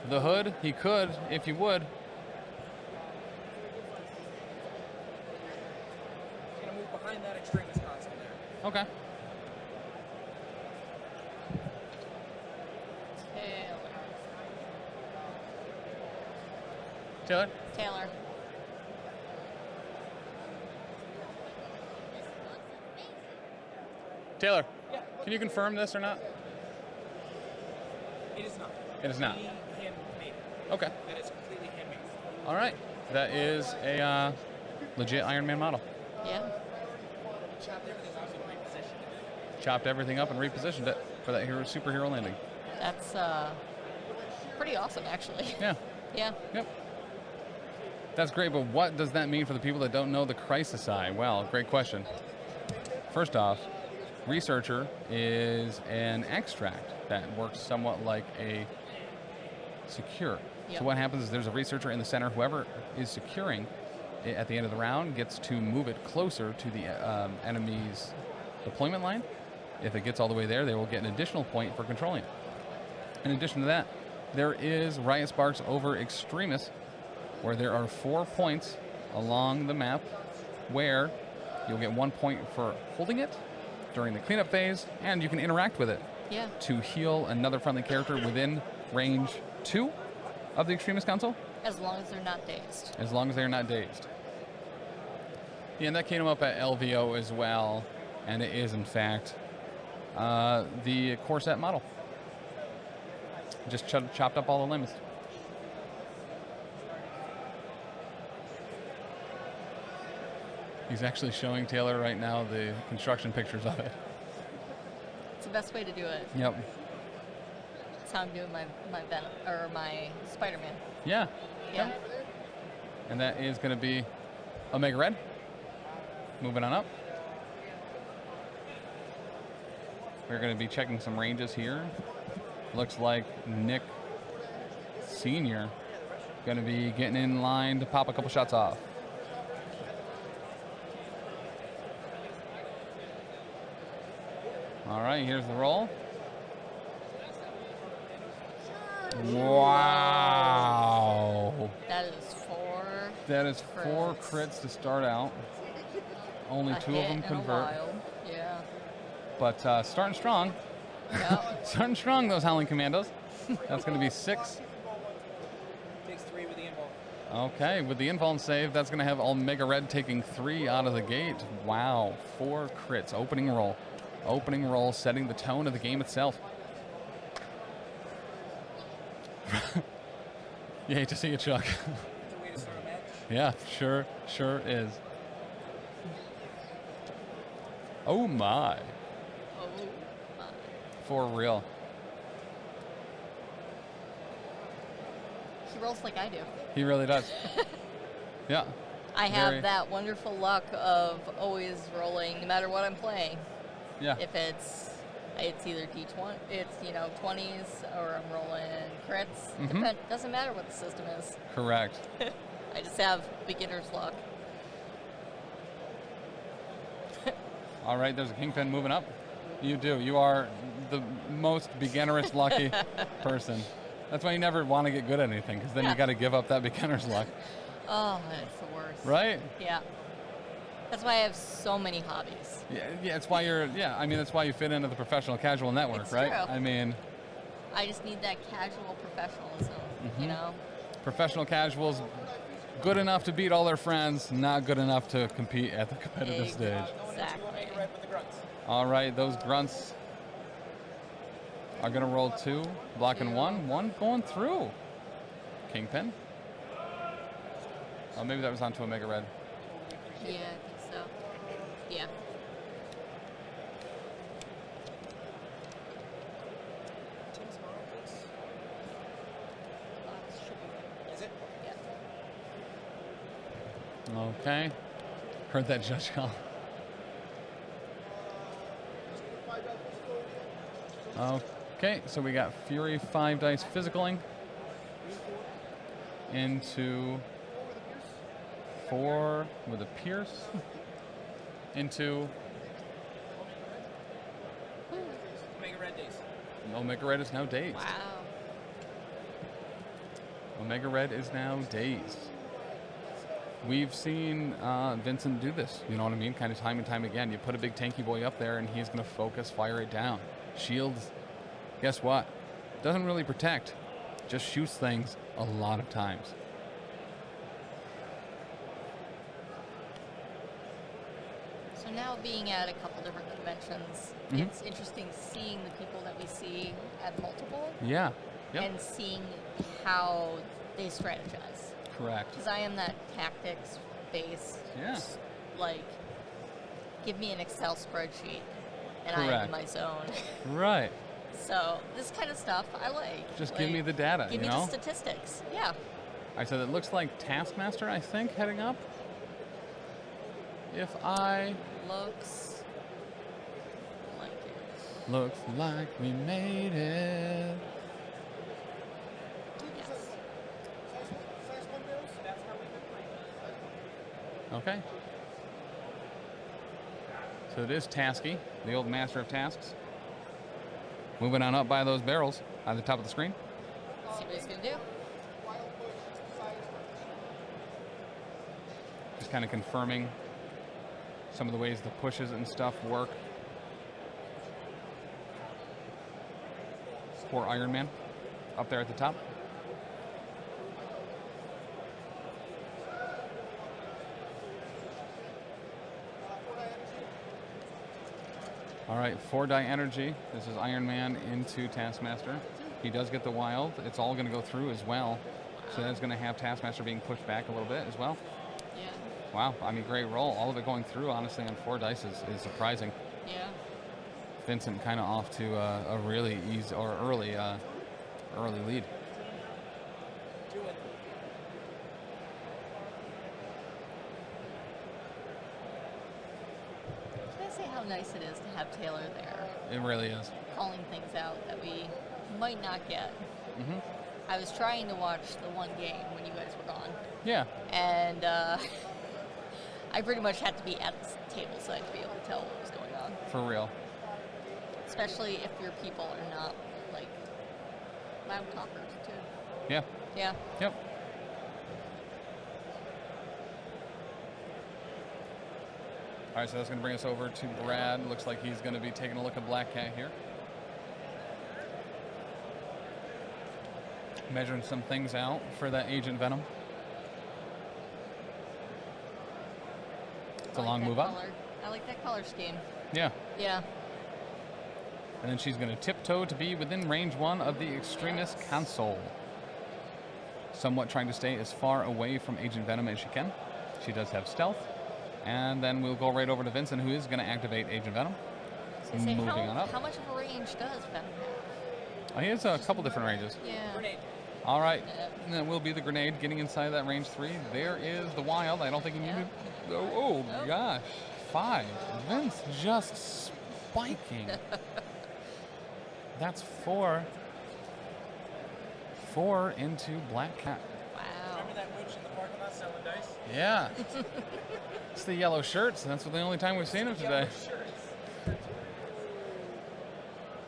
The hood. He could, if you would. Gonna move behind that Extremis console there. Okay. Taylor. Taylor. Taylor. Can you confirm this or not? It is not. It is not. Completely handmade. Okay. That is completely handmade. All right. That is a legit Iron Man model. Yeah. Chopped everything off and repositioned it. Chopped everything up and repositioned it for that superhero landing. That's pretty awesome, actually. Yeah. Yeah. Yep. That's great, but what does that mean for the people that don't know the Crisis Eye? Well, great question. First off, Researcher is an extract that works somewhat like a secure. Yep. So what happens is there's a Researcher in the center. Whoever is securing it at the end of the round gets to move it closer to the enemy's deployment line. If it gets all the way there, they will get an additional point for controlling it. In addition to that, there is Riot Sparks over Extremis, where there are 4 points along the map where you'll get 1 point for holding it during the cleanup phase, and you can interact with it Yeah. to heal another friendly character within range 2 of the Extremis console, As long as they're not dazed. as long as they're not dazed. Yeah, and that came up at LVO as well, and it is, in fact, the core set model. Just chopped up all the limbs. He's actually showing Taylor right now the construction pictures of it. It's the best way to do it. Yep. That's how I'm doing my Venom or my Spider-Man. Yeah. Yeah. And that is going to be Omega Red. Moving on up. We're going to be checking some ranges here. Looks like Nick Sr. going to be getting in line to pop a couple shots off. All right, here's the roll. Wow. That is 4. That is 4 Crits. crits to start out. Only A 2 of hit them and a convert. wild. Yeah. But starting strong. Yep. Starting strong, those Howling Commandos. That's going to be 6. Takes 3 with the involve. Okay, with the invuln save, that's going to have Omega Red taking 3 out of the gate. Wow, 4 crits. Opening roll. Opening roll, setting the tone of the game itself. You hate to see it, Chuck. The way to start a match. Yeah, sure is. Oh my. Oh my. For real. He rolls like I do. He really does. Yeah. I have Very- that wonderful luck of always rolling, no matter what I'm playing. Yeah. If it's It's either D20, it's, 20s, or I'm rolling crits. Mhm. Doesn't matter what the system is. Correct. I just have beginner's luck. All right, there's a Kingpin moving up. You do. You are the most beginnerist lucky person. That's why you never want to get good at anything, because then you got to give up that beginner's luck, Oh, it's the worst. right? Yeah. That's why I have so many hobbies. Yeah, it's why you're. Yeah, I mean, that's why you fit into the professional casual network, It's right? true. I mean, I just need that casual professionalism, you know? professional casuals, good enough to beat all their friends, not good enough to compete at the competitive stage. Exactly. Red with the grunts. All right, those grunts are gonna roll 2, blocking Two. 1, 1 going through. Kingpin. Oh, maybe that was onto a Mega Red. Yeah, I think so. Yeah. Tim's Marcus. Should be. Is it? Yeah. Okay. Heard that judge call. Okay, so we got Fury 5 dice physicaling into 4 with a pierce into Omega Red days. Omega Red is now dazed. Wow. Omega Red is now dazed. We've seen Vincent do this, you know what I mean? Kind of time and time again. You put a big tanky boy up there and he's going to focus, fire it down. Shields, guess what? Doesn't really protect, just shoots things a lot of times. So now being at a couple different conventions, Mhm. it's interesting seeing the people that we see at multiple Yeah, yep, and seeing how they strategize. correct. Because I am that tactics based, Yeah, like, give me an Excel spreadsheet and I'm Correct. in my zone. right. So this kind of stuff I like. Just give me the data, Give you me know? the statistics. Yeah. I said it looks like Taskmaster, I think, heading up. If I Looks like it. looks like we made it. Yes. That's how we've been playing. Okay. So it is Tasky, the old master of tasks. Moving on up by those barrels at the top of the screen. See what he's gonna do. Just kind of confirming some of the ways the pushes and stuff work. Poor Iron Man up there at the top. All right, 4-die energy. This is Iron Man into Taskmaster. He does get the wild. It's all going to go through as well. So that's going to have Taskmaster being pushed back a little bit as well. Yeah. Wow, I mean, great roll. All of it going through, honestly, on 4 dice is surprising. Yeah. Vincent kind of off to a really easy or early lead. Do it. Can I say how nice it is to have Taylor there, It really is. calling things out that we might not get? Hmm. I was trying to watch the one game when you guys were gone, Yeah, and I pretty much had to be at the table side to be able to tell what was going on, for real. especially if your people are not, like, loud talkers, too. Yeah, Yeah. yep. All right, so that's going to bring us over to Brad. Looks like he's going to be taking a look at Black Cat here. Measuring some things out for that Agent Venom. It's a I like long that move up. color. I like that color scheme. Yeah. Yeah. And then she's going to tiptoe to be within range 1 of the Extremis console. Somewhat trying to stay as far away from Agent Venom as she can. She does have stealth. And then we'll go right over to Vincent, who is going to activate Agent Venom. So say, Moving on up. how much of a range does Venom have? He has a couple different ranges. Yeah. Grenade. All right. And that will be the grenade getting inside that range 3. There is the wild. I don't think he needed. Oh, Nope. gosh. 5. Vince just spiking. That's 4. 4 into Black Cat. Wow. Remember that witch in the parking lot selling dice? Yeah. It's the yellow shirts. That's the only time we've seen him today.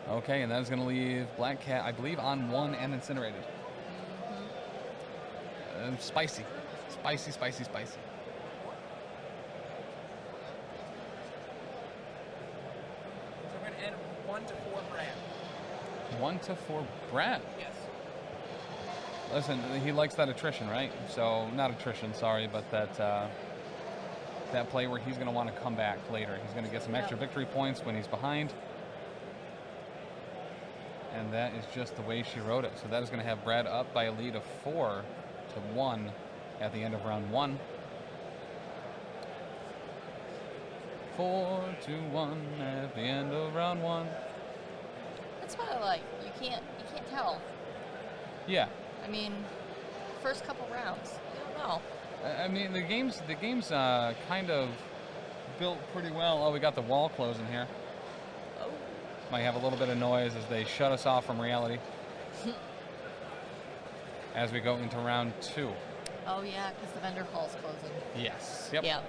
Okay, and that is going to leave Black Cat, I believe, on 1 and incinerated. Spicy. Spicy, spicy, spicy. So we're going to end 1 to 4 Brad. 1 to 4 Brad. Yes. Listen, he likes that attrition, right? So, not attrition, sorry, but that play where he's going to want to come back later. He's going to get some extra victory points when he's behind. And that is just the way she wrote it. So that is going to have Brad up by a lead of 4 to 1 at the end of round 1. 4 to 1 at the end of round 1. That's what I like. You can't tell. Yeah. I mean, first couple rounds, you don't know. I mean, the game's kind of built pretty well. Oh, we got the wall closing here. Oh. Might have a little bit of noise as they shut us off from reality. As we go into round 2. Oh yeah, because the vendor hall's closing. Yes. Yep. Yeah.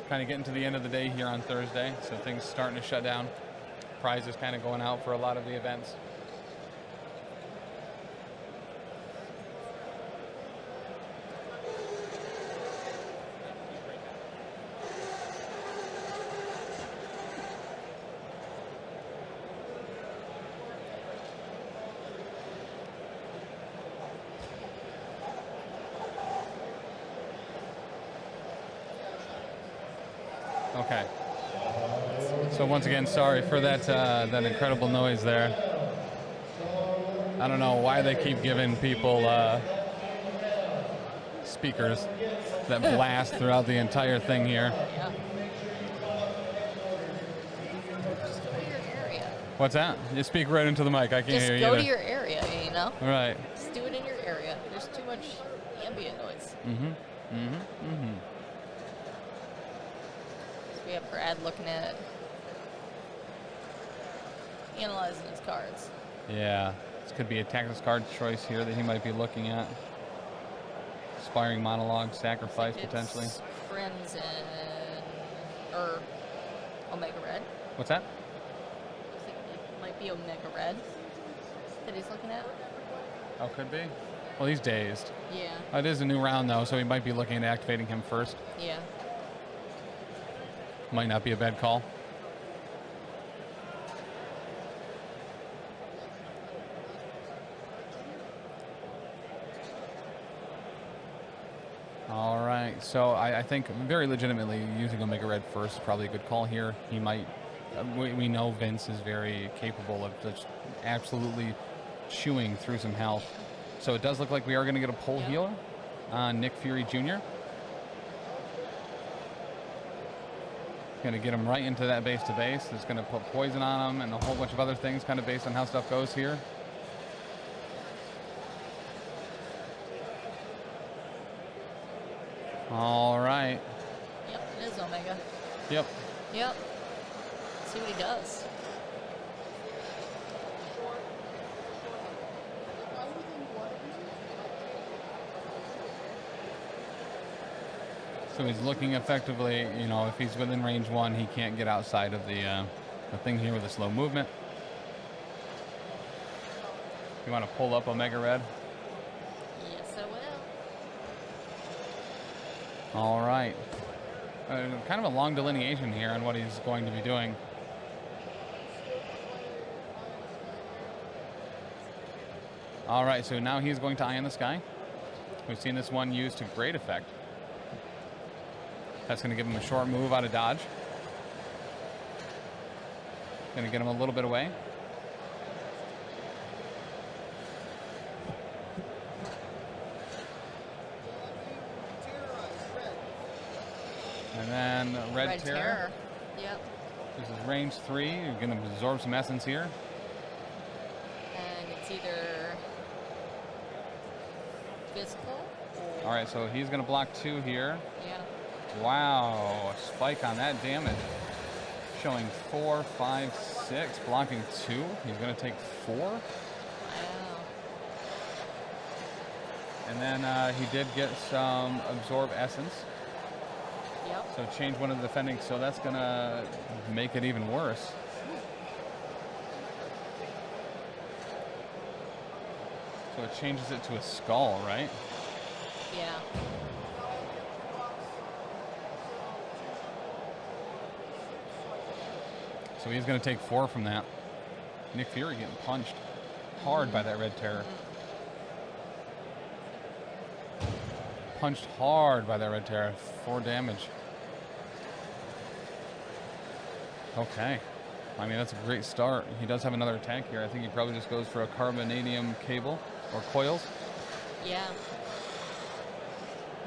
Kind of getting to the end of the day here on Thursday, so things starting to shut down. Prizes kind of going out for a lot of the events. Okay. So once again, sorry for that that incredible noise there. I don't know why they keep giving people speakers that blast throughout the entire thing here. Yeah. Just go to your area. What's that? You speak right into the mic. I can't Just hear you. go to either. your area, you know? Right. Just do it in your area. There's too much ambient noise. So we have Brad looking at analyzing his cards. Yeah. This could be a tactics card choice here that he might be looking at. Inspiring monologue, sacrifice It's potentially. Friends and Omega Red. What's that? I think it might be Omega Red that he's looking at. Oh, could be. Well, he's dazed. Yeah. It is a new round though, so he might be looking at activating him first. Yeah. Might not be a bad call. All right, so I think very legitimately using Omega Red first is probably a good call here. He might, we know Vince is very capable of just absolutely chewing through some health. So it does look like we are going to get a pull healer on Nick Fury Jr. Going to get him right into that base to base. It's going to put poison on him and a whole bunch of other things kind of based on how stuff goes here. All right. Yep, it is Omega. Yep. Yep. See what he does. So he's looking effectively, you know, if he's within range 1, he can't get outside of the thing here with a slow movement. You want to pull up Omega Red? Yes, I will. All right. Kind of a long delineation here on what he's going to be doing. All right, so now he's going to Eye in the Sky. We've seen this one used to great effect. That's going to give him a short move out of dodge. Going to get him a little bit away. And then Red Terror. Yep. This is range 3. You're going to absorb some essence here. And it's either physical or... All right, so he's going to block 2 here. Yeah. Wow, a spike on that damage. showing 4, 5, 6, blocking 2. He's going to take 4. Wow. And then he did get some Absorb Essence. Yep. So change one of the defending, so that's going to make it even worse. So it changes it to a skull, right? Yeah. So he's going to take 4 from that. Nick Fury getting punched hard by that Red Terror. Punched hard by that Red Terror. 4 damage. Okay. I mean, that's a great start. He does have another attack here. I think he probably just goes for a carbonadium cable or coils. Yeah.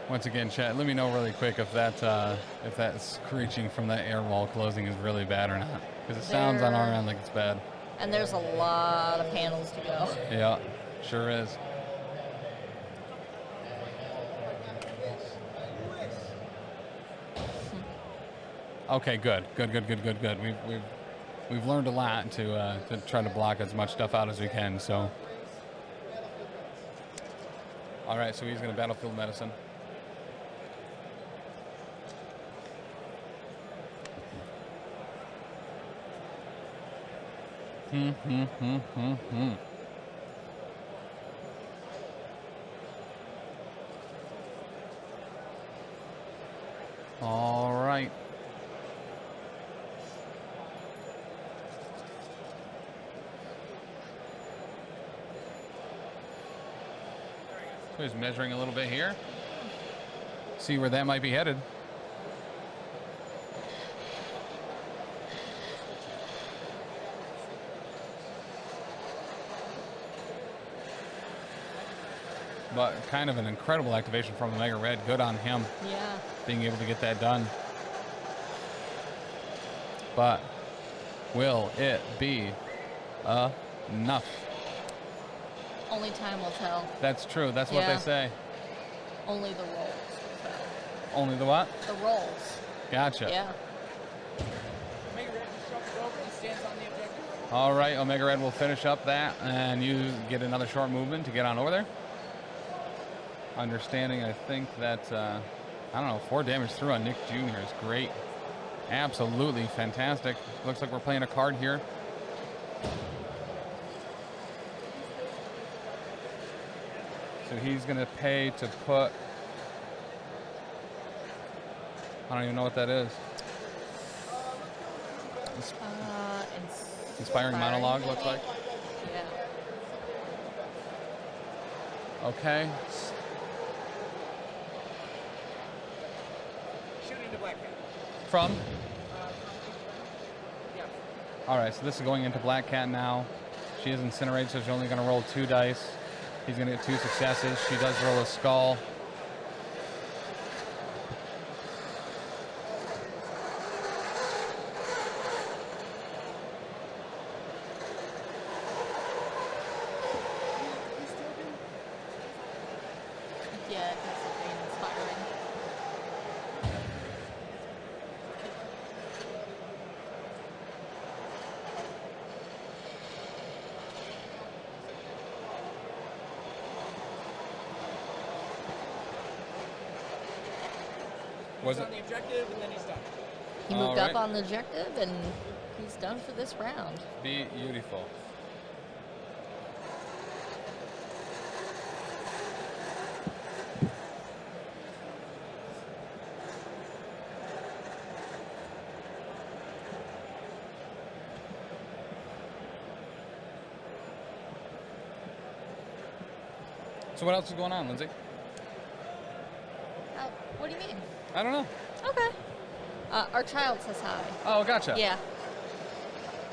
Once again, chat, let me know really quick if that screeching from that air wall closing is really bad or not. Because it sounds on our end like it's bad. And there's a lot of panels to go. Yeah, sure is. Okay, good. We've learned a lot to try to block as much stuff out as we can. So, all right. So he's going to battlefield medicine. All right. So he's measuring a little bit here. See where that might be headed. But kind of an incredible activation from Omega Red. Good on him. Yeah. Being able to get that done. But will it be enough? Only time will tell. That's true. That's what they say. Only the rolls will tell. Only the what? The rolls. Gotcha. Yeah. Omega Red just shuffles over and stands on the objective. All right, Omega Red will finish up that, and you get another short movement to get on over there. Understanding, I think that, I don't know, 4 damage through on Nick Jr. is great. Absolutely fantastic. Looks like we're playing a card here. So he's going to pay to put, I don't even know what that is. Inspiring Monologue, looks like. Yeah. Okay. Shooting to Black Cat. From? Yeah. All right, so this is going into Black Cat now. She is incinerated, so she's only going to roll 2 dice. He's going to get 2 successes. She does roll a skull. Yeah, it does look very inspiring. Was He's it? on the objective and then he's done. He moved All up right. on the objective, and he's done for this round. Beautiful. So what else is going on, Lindsay? What do you mean? I don't know. Okay. Our child says hi. Oh, gotcha. Yeah.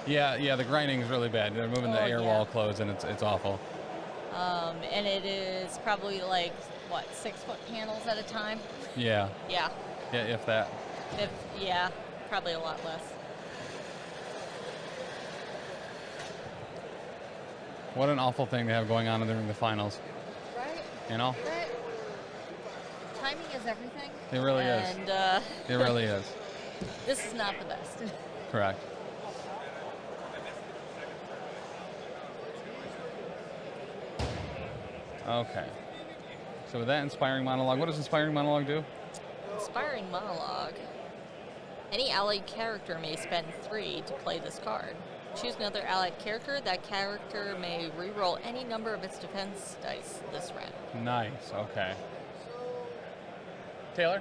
Yeah, the grinding is really bad. They're moving the Oh, air yeah. wall closed, and it's awful. And it is probably like, what, 6-foot panels at a time? Yeah, Yeah. if that. Yeah, probably a lot less. What an awful thing to have going on during the finals, Right? you know? Right. Timing is everything. It really is. And It really is. this is not the best. Correct. Okay. So with that inspiring monologue, what does inspiring monologue do? Inspiring Monologue. Any allied character may spend 3 to play this card. Choose another allied character. That character may reroll any number of its defense dice this round. Nice. Okay. Taylor,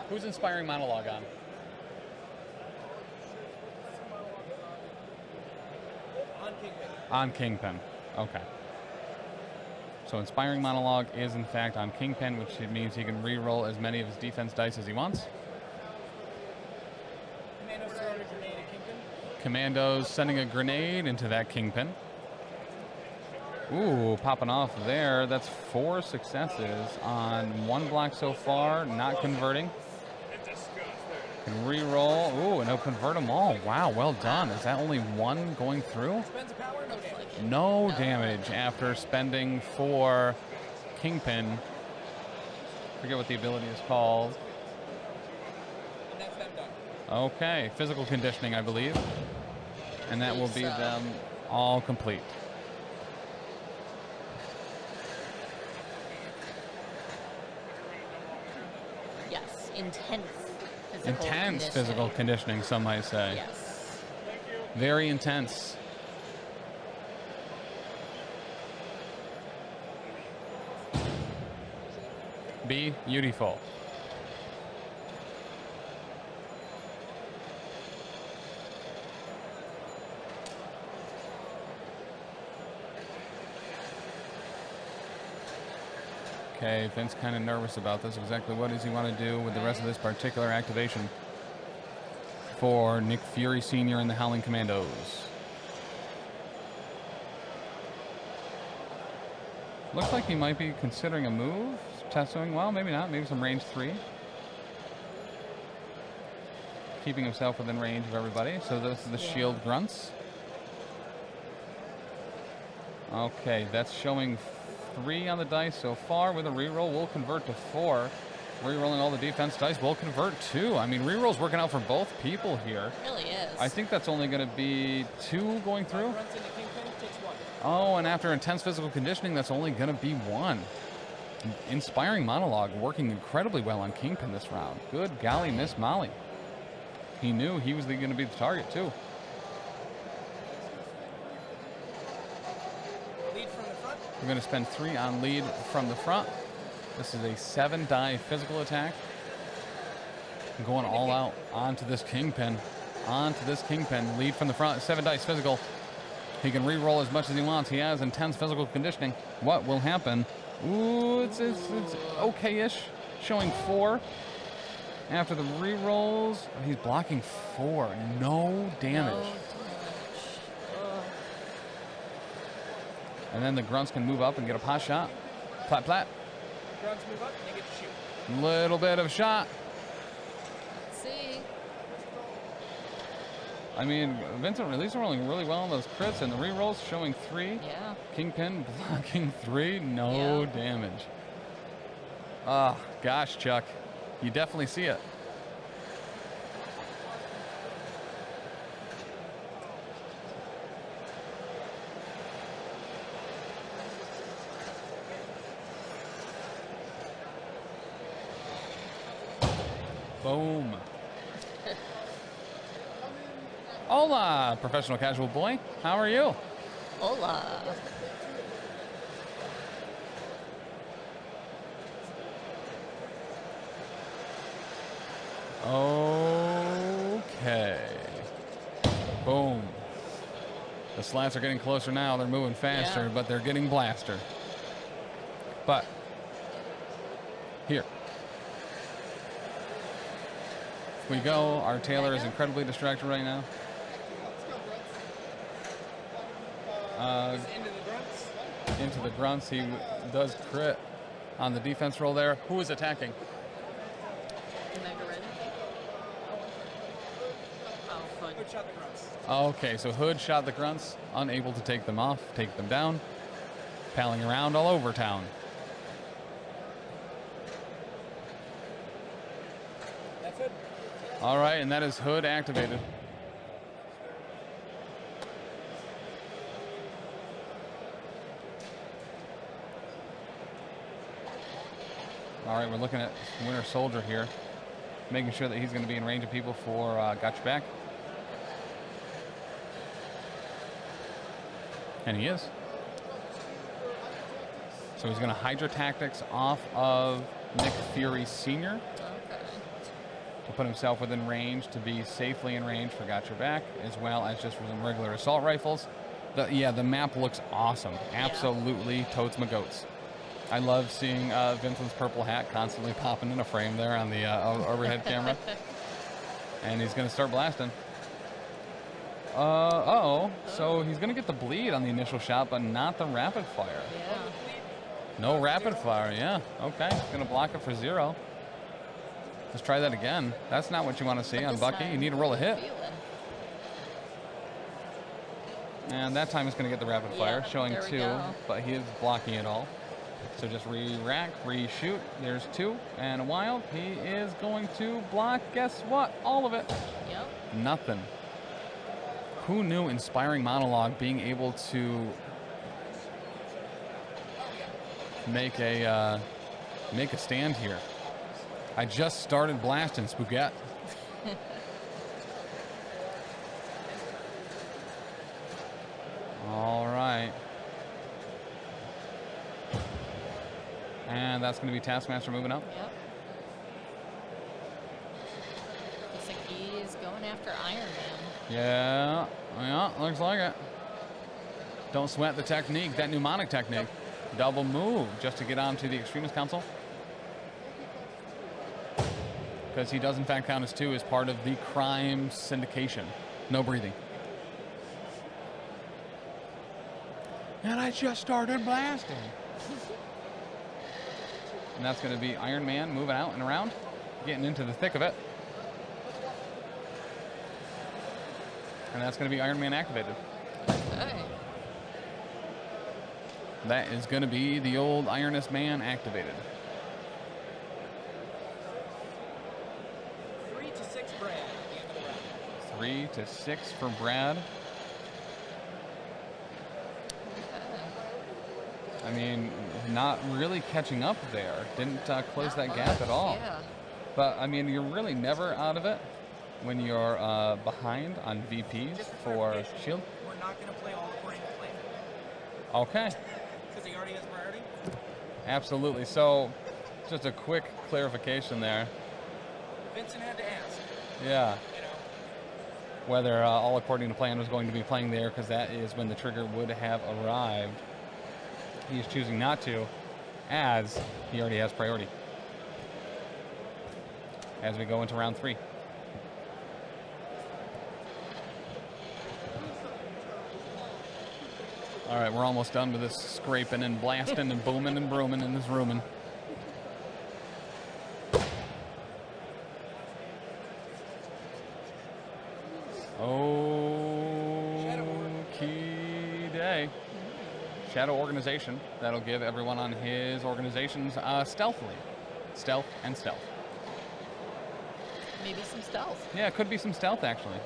who's inspiring monologue on? On Kingpin. On Kingpin. Okay. So inspiring monologue is in fact on Kingpin, which means he can re-roll as many of his defense dice as he wants. Commandos throwing a grenade at Kingpin. Commandos sending a grenade into that Kingpin. Ooh, popping off there. That's 4 successes on 1 block so far, not converting. Can re-roll. Ooh, and he'll convert them all. Wow, well done. Is that only 1 going through? Spends a power, no damage. No damage after spending 4 Kingpin. Forget what the ability is called. And that's them done. Okay, physical conditioning, I believe. And that will be them all complete. Yes, intense physical Intense conditioning. physical conditioning, some might say. Yes. Very intense. Be beautiful. Okay, Vince kind of nervous about this. Exactly what does he want to do with the rest of this particular activation for Nick Fury Sr. and the Howling Commandos? Looks like he might be considering a move. Testing, well, maybe not. Maybe some range 3. Keeping himself within range of everybody. So this is the shield grunts. Okay, that's showing 3 on the dice so far. With a reroll, we'll convert to 4. Rerolling all the defense dice, we'll convert 2. I mean, reroll's working out for both people here. It really is. I think that's only going to be 2 going through. Runs into Kingpin, takes 1. Oh, and after intense physical conditioning, that's only going to be 1. Inspiring monologue working incredibly well on Kingpin this round. Good golly, Miss Molly. He knew he was going to be the target, too. Lead from the front. We're going to spend 3 on lead from the front. This is a 7-die physical attack. Going all out onto this Kingpin. Onto this Kingpin. Lead from the front. 7 dice physical. He can re-roll as much as he wants. He has intense physical conditioning. What will happen? Ooh, it's okay-ish. Showing 4. After the re-rolls, he's blocking 4. No damage. Ugh. And then the grunts can move up and get a pot shot. Plat, plat. Grunts move up, and they get to shoot. Little bit of shot. See? I mean, Vincent at least rolling really well on those crits, and the re-rolls showing 3. Yeah. Kingpin blocking 3. No Yeah. damage. Ah, gosh, Chuck. You definitely see it. Boom. Hola, professional casual boy. How are you? Hola. Okay. Boom. The slats are getting closer now. They're moving faster, Yeah. but they're getting blaster. But here we go. Our Taylor is incredibly distracted right now. Into the grunts. Into the grunts. He does crit on the defense roll there. Who is attacking? Mega Red. Oh, Hood. Good shot the grunts. Okay, so Hood shot the grunts, unable to take them off, take them down, palling around all over town. That's it. All right, and that is Hood activated. All right, we're looking at Winter Soldier here, making sure that he's going to be in range of people for Got Your Back. And he is. So he's going to Hydra Tactics off of Nick Fury Sr. to put himself within range to be safely in range for Got Your Back, as well as just for some regular assault rifles. The map looks awesome. Absolutely totes my goats. I love seeing Vincent's purple hat constantly popping in a frame there on the overhead camera. And he's going to start blasting. So he's going to get the bleed on the initial shot, but not the rapid fire. Yeah. No rapid fire, yeah. Okay, he's going to block it for 0. Let's try that again. That's not what you want to see on Bucky. You need to roll a hit. And that time it's going to get the rapid fire, showing 2, but he is blocking it all. So just re-rack, re-shoot. There's 2, and a wild. He is going to block, guess what? All of it. Yep. Nothing. Who knew Inspiring Monologue being able to make a stand here? I just started blasting Spookette. All right. And that's going to be Taskmaster moving up. Yep. Looks like he is going after Iron Man. Yeah, looks like it. Don't sweat the technique, that mnemonic technique. Double move just to get onto the Extremis Council. Because he does in fact count as 2 as part of the crime syndication. No breathing. And I just started blasting. And that's going to be Iron Man moving out and around, getting into the thick of it. And that's going to be Iron Man activated. Okay. That is going to be the old Ironest Man activated. 3 to 6 Brad at the end of the round. 3 to 6 for Brad. I mean, not really catching up there. Didn't close that gap at all. Yeah. But, I mean, you're really never out of it when you're behind on VPs Just for clarification, Shield. We're not going to play all according to plan. Okay. Because he already has priority. Absolutely. So, just a quick clarification there. Vincent had to ask. Yeah. You know, Whether all according to plan was going to be playing there, because that is when the trigger would have arrived. He is choosing not to, as he already has priority. As we go into round 3. All right, we're almost done with this scraping and blasting and booming and brooming in this rooming. Okay day. Shadow Organization. That'll give everyone on his organizations stealthily. Stealth and stealth. Maybe some stealth. Yeah, it could be some stealth, actually.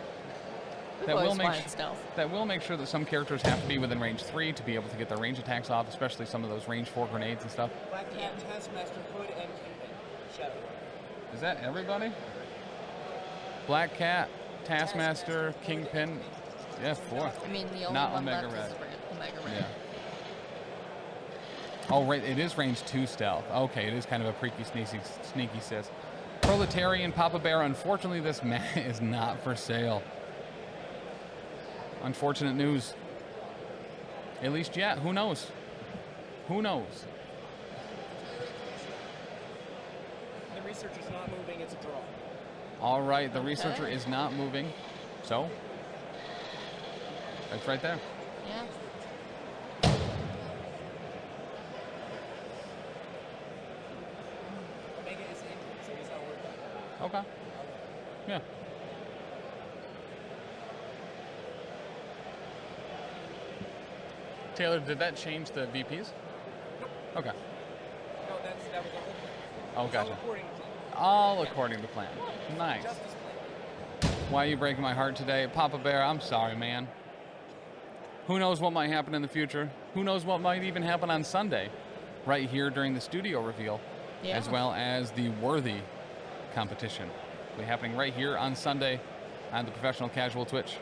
We've That will always make wanted stealth. That will make sure that some characters have to be within range 3 to be able to get their range attacks off, especially some of those range 4 grenades and stuff. Black Cat, Taskmaster, Hood, and Kingpin. Shadow. Is that everybody? Black Cat, Taskmaster, Kingpin. Yeah, 4. I mean, the only Not one Omega left Red. is Omega Red. Yeah. Oh, right, it is range 2 stealth. Okay, it is kind of a freaky, sneaky sis. Proletarian Papa Bear, unfortunately this mat is not for sale. Unfortunate news. At least yet, who knows? Who knows? The researcher's not moving, it's a draw. All right, the researcher is not moving. So, it's right there. Yeah. Omega is in, so he's not worried about it. Okay. Yeah. Taylor, did that change the VPs? Okay. No, that was the whole plan. Oh, gotcha. All according to plan. All according to plan. Nice. Just as planned. Why are you breaking my heart today? Papa Bear, I'm sorry, man. Who knows what might happen in the future? Who knows what might even happen on Sunday? Right here during the studio reveal. Yeah. as well as the Worthy competition. Will be happening right here on Sunday on the Professional Casual Twitch.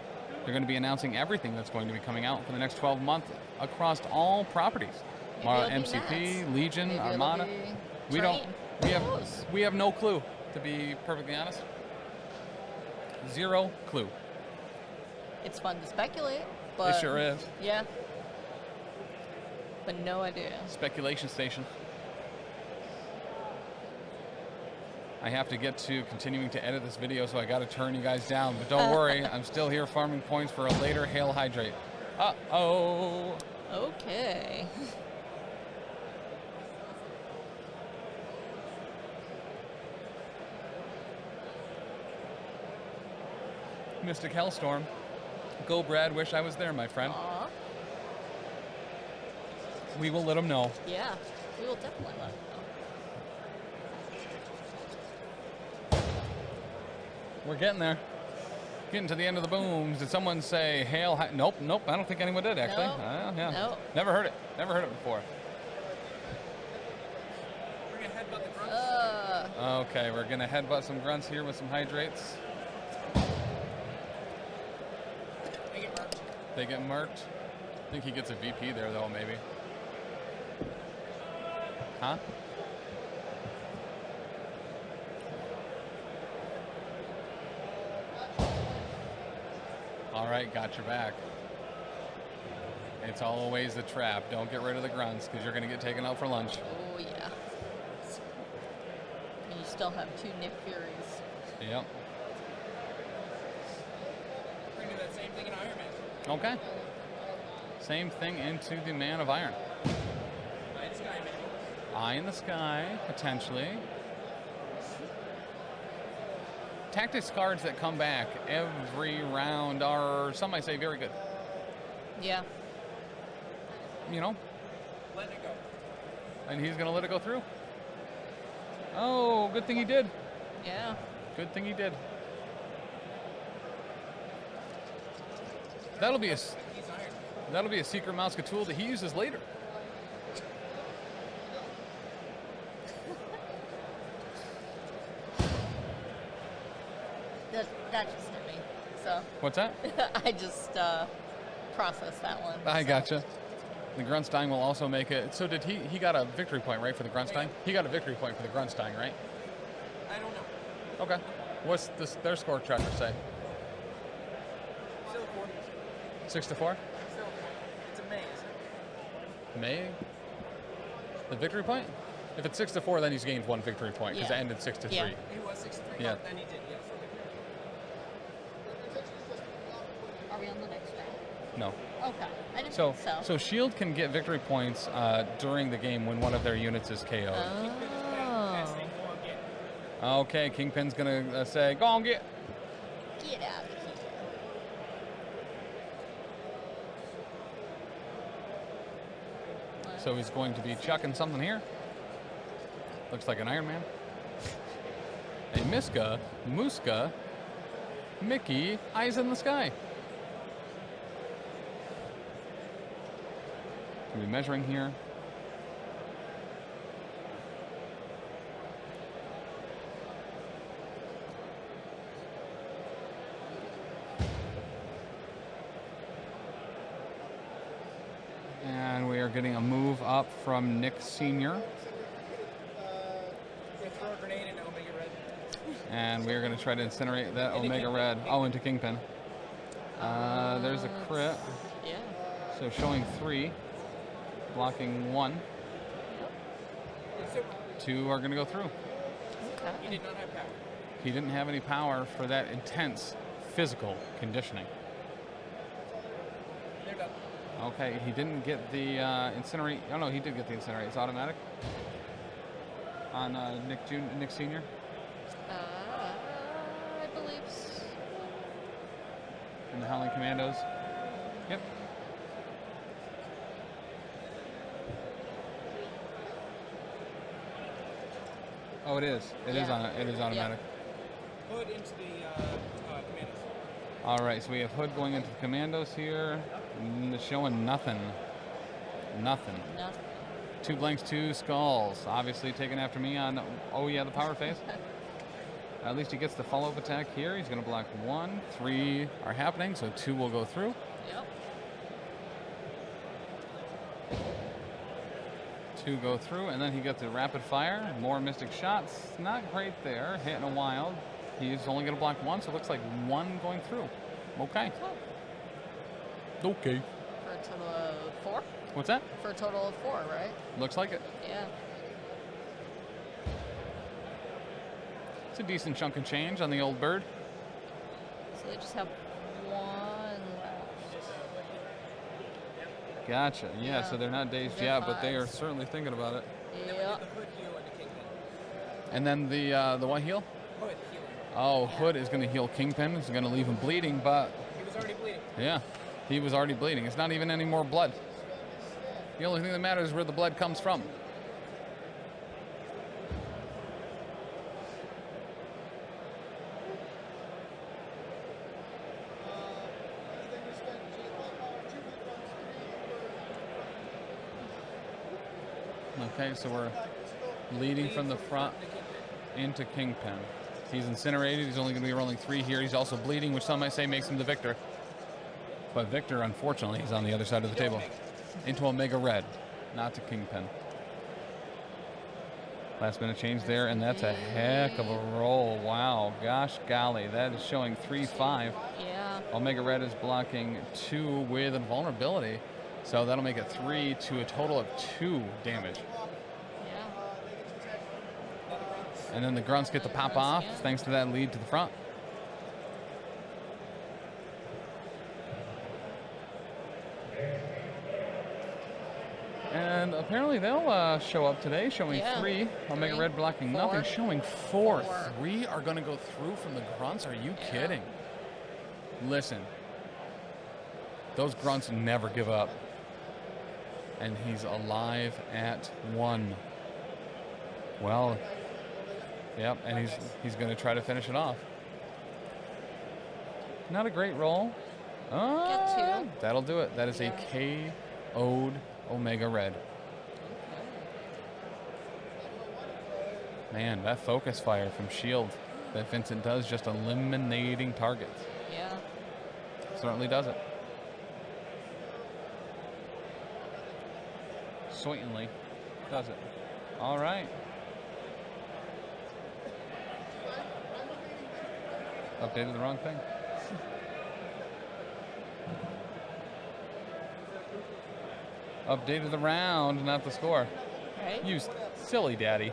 They're going to be announcing everything that's going to be coming out for the next 12 months across all properties. MCP, Legion, Maybe Armada. We We have no clue, to be perfectly honest. Zero clue. It's fun to speculate, but It sure is. Yeah. But no idea. Speculation station. I have to get to continuing to edit this video, so I got to turn you guys down. But don't worry, I'm still here farming points for a later Hail Hydrate. Uh-oh. Okay. Mystic Hellstorm. Go, Brad. Wish I was there, my friend. Aw. We will let them know. Yeah, we will definitely let them know. We're getting there. Getting to the end of the booms. Did someone say Hail Hy- Nope, nope. I don't think anyone did, actually. Nope. Yeah. Nope. Never heard it. Never heard it before. We're gonna headbutt the grunts. Okay, we're going to headbutt some grunts here with some hydrates. They get marked. They get marked. I think he gets a VP there, though, maybe. Huh? All right, got your back. It's always a trap. Don't get rid of the grunts, because you're going to get taken out for lunch. Oh, yeah. And you still have 2 Nick Furies. Yep. We're gonna do that same thing in Iron Man. Okay. Same thing into the Man of Iron. Eye in the sky, maybe. Eye in the sky, potentially. Tactics cards that come back every round are, some might say, very good. Yeah. You know? Let it go. And he's going to let it go through. Oh, good thing he did. Yeah. Good thing he did. That'll be a He's Iron. that'll be a secret Mouska tool that he uses later. That just hit me. So What's that? I just processed that one. I so. gotcha. The Grunstein will also make it. So did he got a victory point, right, for the Grunstein? He got a victory point for the Grunstein, right? I don't know. Okay. What's their score tracker say? Still 4. 6-4? Still 4. It's a maze. May? The victory point? If it's 6-4, then he's gained 1 victory point because Yeah. it ended 6-3. Yeah. He was 63. Yeah. Then he did, yes. Are we on the next round? No. Okay. I didn't So, think so. so Shield can get victory points during the game when one of their units is KO'd. That's Oh. thing. Go on, get. Okay, Kingpin's gonna say, "Go on, get." Get out of here. So he's going to be chucking something here. Looks like an Iron Man. A Miska, Muska, Mickey, eyes in the sky. Gonna be measuring here. And we are getting a move up from Nick Sr. We're gonna throw a grenade into Omega Red. And we're going to try to incinerate that Omega Red. Oh, into Kingpin. There's a crit. Yeah. So showing 3. Blocking 1. So 2 are going to go through. he Okay. did not have power. He didn't have any power for that intense physical conditioning. They're done. Okay, he didn't get the incinerate. Oh no, he did get the incinerate. It's automatic on Nick Sr. I believe so. and the Howling Commandos. Yep. Oh, it is. It is Yeah. on. It is automatic. Hood into the Commandos. All right, so we have Hood going into the Commandos here, showing nothing. Nothing. Nothing. 2 blanks, 2 skulls. Obviously taken after me on, oh yeah, the power phase. At least he gets the follow-up attack here. He's going to block 1. 3 are happening, so 2 will go through. Yep. 2 go through, and then he gets a rapid fire. More mystic shots. Not great there. Hitting a wild. He's only going to block 1, so it looks like 1 going through. Okay. Okay. For a total of 4? What's that? For a total of 4, right? Looks like it. Yeah. It's a decent chunk of change on the old bird. So they just have 1 left. Gotcha. Yeah, Yeah. so they're not dazed They're yet, but they are fives. certainly thinking about it. Yep. The Hood heal and the Kingpin. And then the what heal? Hood healing. Oh, Hood is going to heal Kingpin. It's going to leave him bleeding, but He was already bleeding. yeah, he was already bleeding. It's not even any more blood. The only thing that matters is where the blood comes from. Okay, so we're leading from the front into Kingpin. He's incinerated. He's only going to be rolling 3 here. He's also bleeding, which some might say makes him the victor. But Victor, unfortunately, is on the other side of the table. Into Omega Red, not to Kingpin. Last minute change there, and that's a heck of a roll. Wow, gosh golly, that is showing 3-5. Yeah. Omega Red is blocking 2 with invulnerability. So that'll make it 3 to a total of 2 damage. Yeah. And then the grunts get to pop off thanks to that lead to the front. And apparently they'll show up today, showing 3. Omega 3, Red blocking 4, nothing, showing 4. 4. 3 are going to go through from the grunts. Are you kidding? Listen, those grunts never give up. And he's alive at 1. Well, yep, and he's going to try to finish it off. Not a great roll. Get 2. That'll do it. That is a KO'd Omega Red. Man, that focus fire from Shield that Vincent does, just eliminating targets. Yeah. Certainly does it. Certainly does it. All right. Updated the wrong thing. Updated the round, not the score. Right? You silly daddy.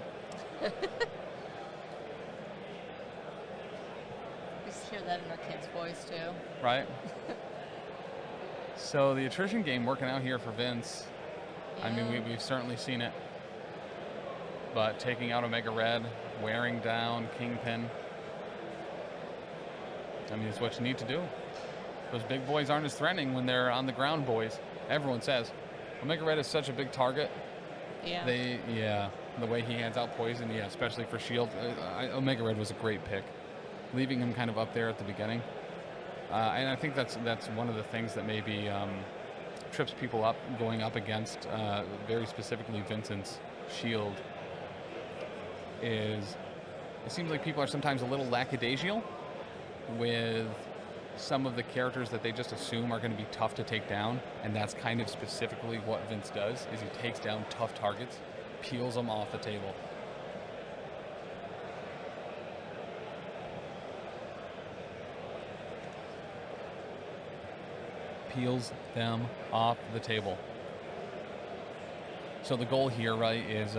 Just hear that in our kid's voice, too. Right? So the attrition game working out here for Vince. I mean, we've certainly seen it. But taking out Omega Red, wearing down Kingpin. I mean, it's what you need to do. Those big boys aren't as threatening when they're on the ground, boys. Everyone says. Omega Red is such a big target. Yeah. The way he hands out poison, especially for Shield. Omega Red was a great pick. Leaving him kind of up there at the beginning. And I think that's one of the things that maybe trips people up going up against very specifically Vincent's Shield is it seems like people are sometimes a little lackadaisical with some of the characters that they just assume are going to be tough to take down, and that's kind of specifically what Vince does, is he takes down tough targets, peels them off the table. Peels them off the table. So the goal here, right, is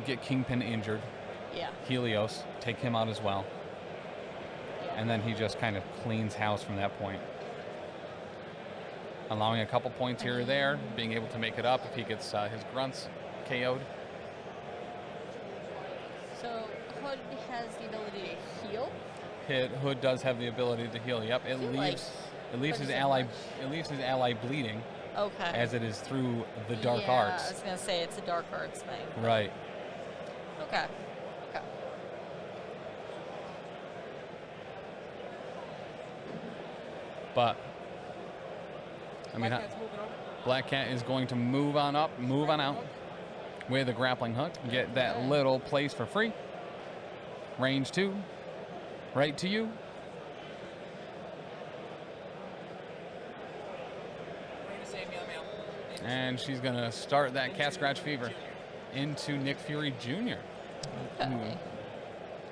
get Kingpin injured. Yeah. Helios, take him out as well. And then he just kind of cleans house from that point. Allowing a couple points here or there, being able to make it up if he gets his grunts KO'd. So Hood has the ability to heal. Hood does have the ability to heal. Yep, it leaves his ally bleeding. Okay. As it is through the dark I arts. was gonna say it's a dark arts thing. Right. Okay. But I mean, Black Cat's moving over. Black Cat is going to move on up, move on out. with a grappling hook. Get that little place for free. Range 2. Right to you. And she's going to start that Cat Scratch Fever into Nick Fury Jr. Okay.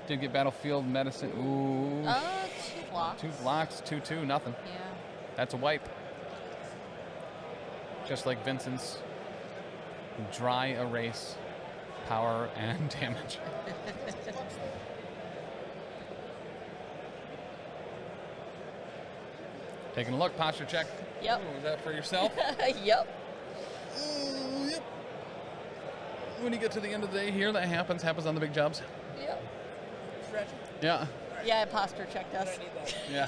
Did get Battlefield Medicine. Ooh. 2 blocks. 2 blocks, 2-2, nothing. Yeah. That's a wipe. Just like Vincent's dry erase, power, and damage. Taking a look, posture check. Yep. Oh, is that for yourself? Yep. Yep. When you get to the end of the day here, that happens on the big jobs. Yep. Yeah. Yeah, posture checked us. Yeah.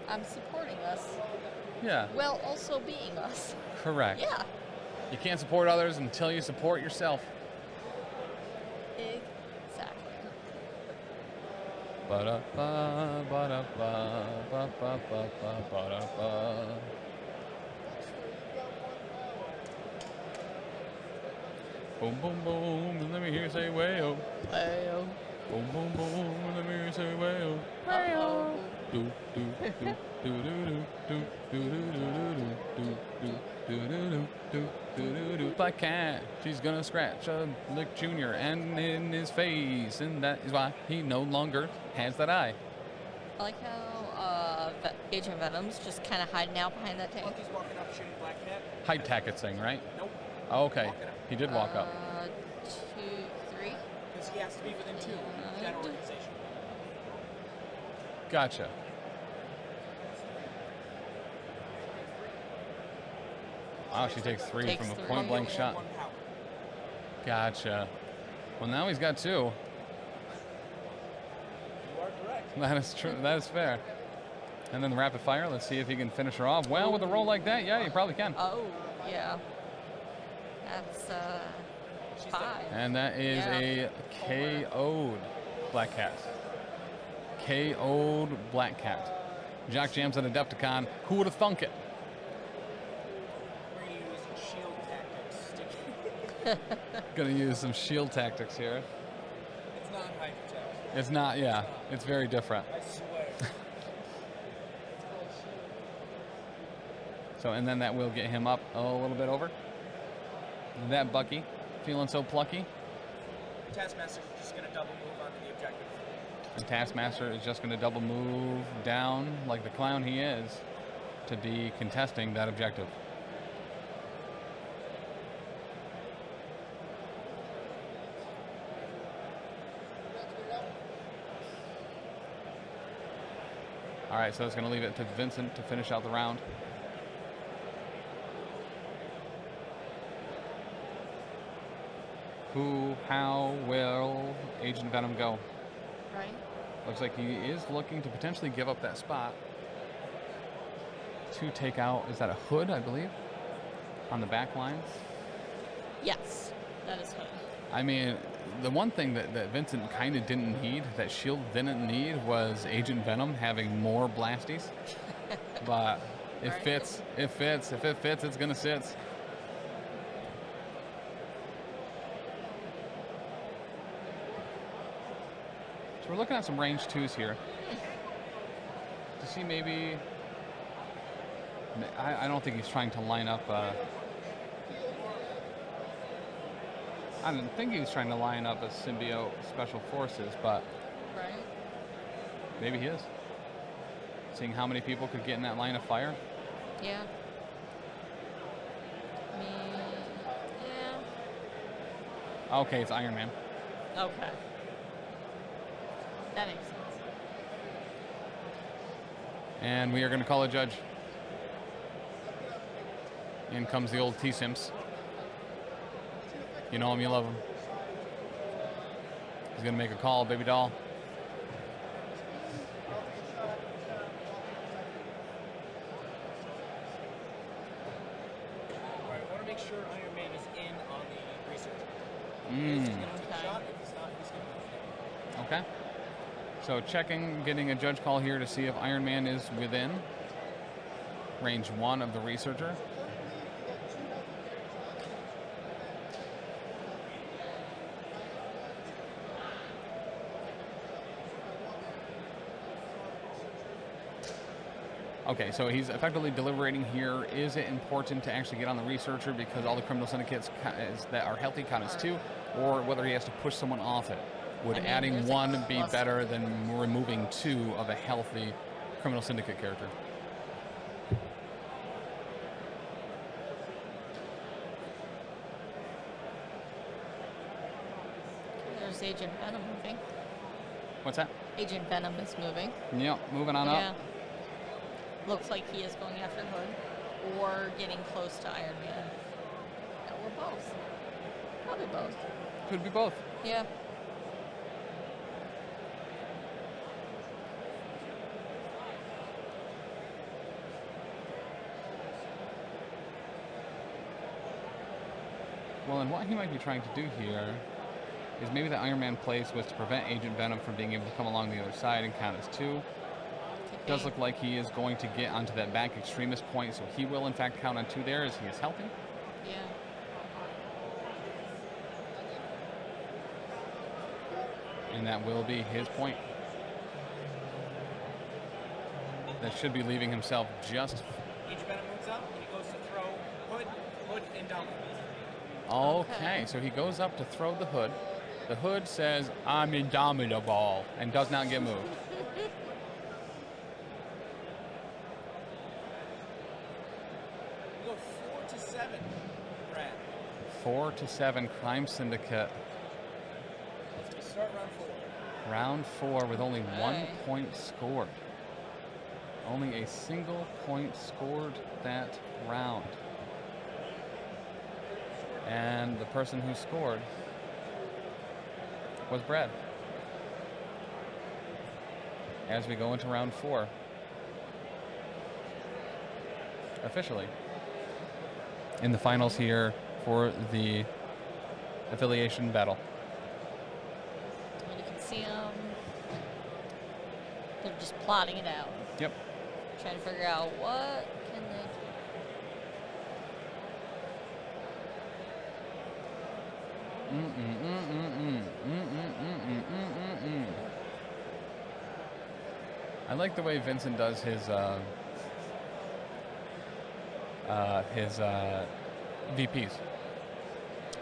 I'm supporting us Yeah. while also being us. Correct. Yeah. You can't support others until you support yourself. Exactly. Ba-da-ba, ba-da-ba, ba-ba-ba-ba, ba-da-ba. Boom, boom, boom, and let me hear you say way-oh. Well. Boom, boom, boom, and let me hear you say way-oh. Uh-oh. Do, do, do, do, do, do, do, do, do, do, do, do, do, do, do, do, do. Black Cat, she's gonna scratch Nick Jr. and in his face, and that is why he no longer has that eye. I like how Agent Venom's just kind of hiding out behind that tank. Monkey's walking up shooting Black Cat. Hide tacket thing, right? Nope. Oh, okay. Walking up. He did walk up. 2, 3. Because he has to be within 2 of that organization. Gotcha. Wow, she takes 3 Takes from a 3. point blank shot. 1 power. Gotcha. Well, now he's got 2. You are correct. That is true. That is fair. And then the rapid fire. Let's see if he can finish her off. Well, with a roll like that, yeah, you probably can. Oh, yeah. That's 5. And that is Yeah. a KO'd Black Cat. KO'd Black Cat. Jock jams at Adepticon. Who would have thunk it? We're going to use shield tactics. Gonna use some shield tactics here. It's not hydrotech. It's not, yeah. It's very different. I swear. So, and then that will get him up a little bit over. That Bucky, feeling so plucky. Taskmaster's just going to double move onto the objective. And Taskmaster is just going to double move down like the clown he is to be contesting that objective. All right, so that's going to leave it to Vincent to finish out the round. How will Agent Venom go? Right? Looks like he is looking to potentially give up that spot to take out, is that a hood, I believe, on the back lines? Yes, that is hood. I mean, the one thing that Vincent kind of didn't need, that Shield didn't need, was Agent Venom having more blasties. But it Right. fits, it fits. If it fits, it's going to sit. So we're looking at some range 2s here. To see maybe... I don't think he's trying to line up... I didn't think he was trying to line up a symbiote special forces, but Right? maybe he is. Seeing how many people could get in that line of fire. Yeah. Me. Yeah. Okay, it's Iron Man. Okay. That makes sense. And we are going to call a judge. In comes the old T-Sims. You know him, you love him. He's going to make a call, baby doll. Alright, I want to make sure Iron Man is in on the research. Mm. He's going to take a shot. If he's not, he's going to Okay. So checking, getting a judge call here to see if Iron Man is within. range 1 of the Researcher. Okay, so he's effectively deliberating here. Is it important to actually get on the Researcher because all the criminal syndicates that are healthy count as 2, or whether he has to push someone off it? Would adding 1 be better than removing 2 of a healthy criminal syndicate character? There's Agent Venom moving. What's that? Agent Venom is moving. Yep, moving on up. Looks like he is going after Hood or getting close to Iron Man. Or both. Probably both. Could be both. Yeah. Well, and what he might be trying to do here is maybe the Iron Man place was to prevent Agent Venom from being able to come along the other side and count as 2. Does look like he is going to get onto that back Extremis point, so he will in fact count on 2 there as he is healthy. Yeah. And that will be his point. That should be leaving himself just... Agent Venom moves up and he goes to throw Hood Indomitable. Okay, so he goes up to throw the Hood. The Hood says, "I'm Indomitable," and does not get moved. We go 4 to 7, Brad. 4 to 7, Crime Syndicate. We start round 4. Round 4 with only 1 point scored. Only a single point scored that round. And the person who scored was Brad. As we go into round 4. Officially. In the finals here for the Affiliation battle. And you can see them. They're just plotting it out. Yep. Trying to figure out what can they do. I like the way Vincent does his VPs.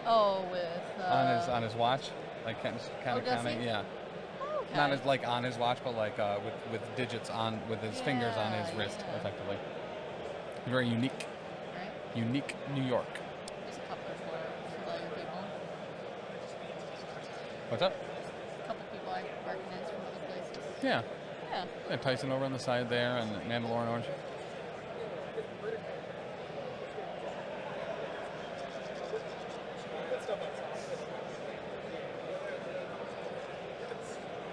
Oh, with on his watch, like kind of counting, yeah. Oh, okay. Not as like on his watch, but like with digits on with his fingers on his wrist, effectively. Very unique. Right. Unique New York. There's a couple of familiar people. What's up? A couple people I recognize from other places. Yeah. Yeah. Yeah, Tyson over on the side there, and Mandalorian Orange.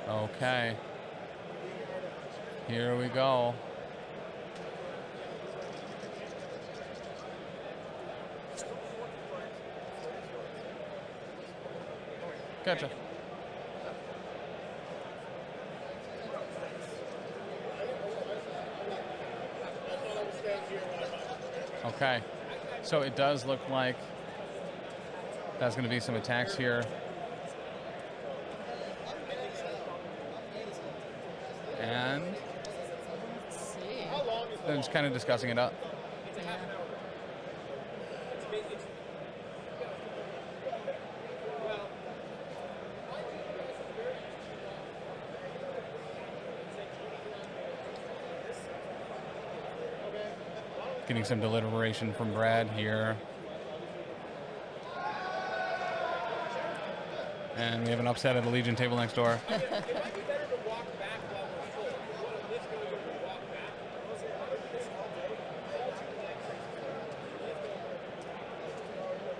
Okay. Here we go. Gotcha. Okay. So it does look like there's going to be some attacks here. And Let's see. they're just kind of discussing it up. Yeah. Getting some deliberation from Brad here. And we have an upset at the Legion table next door.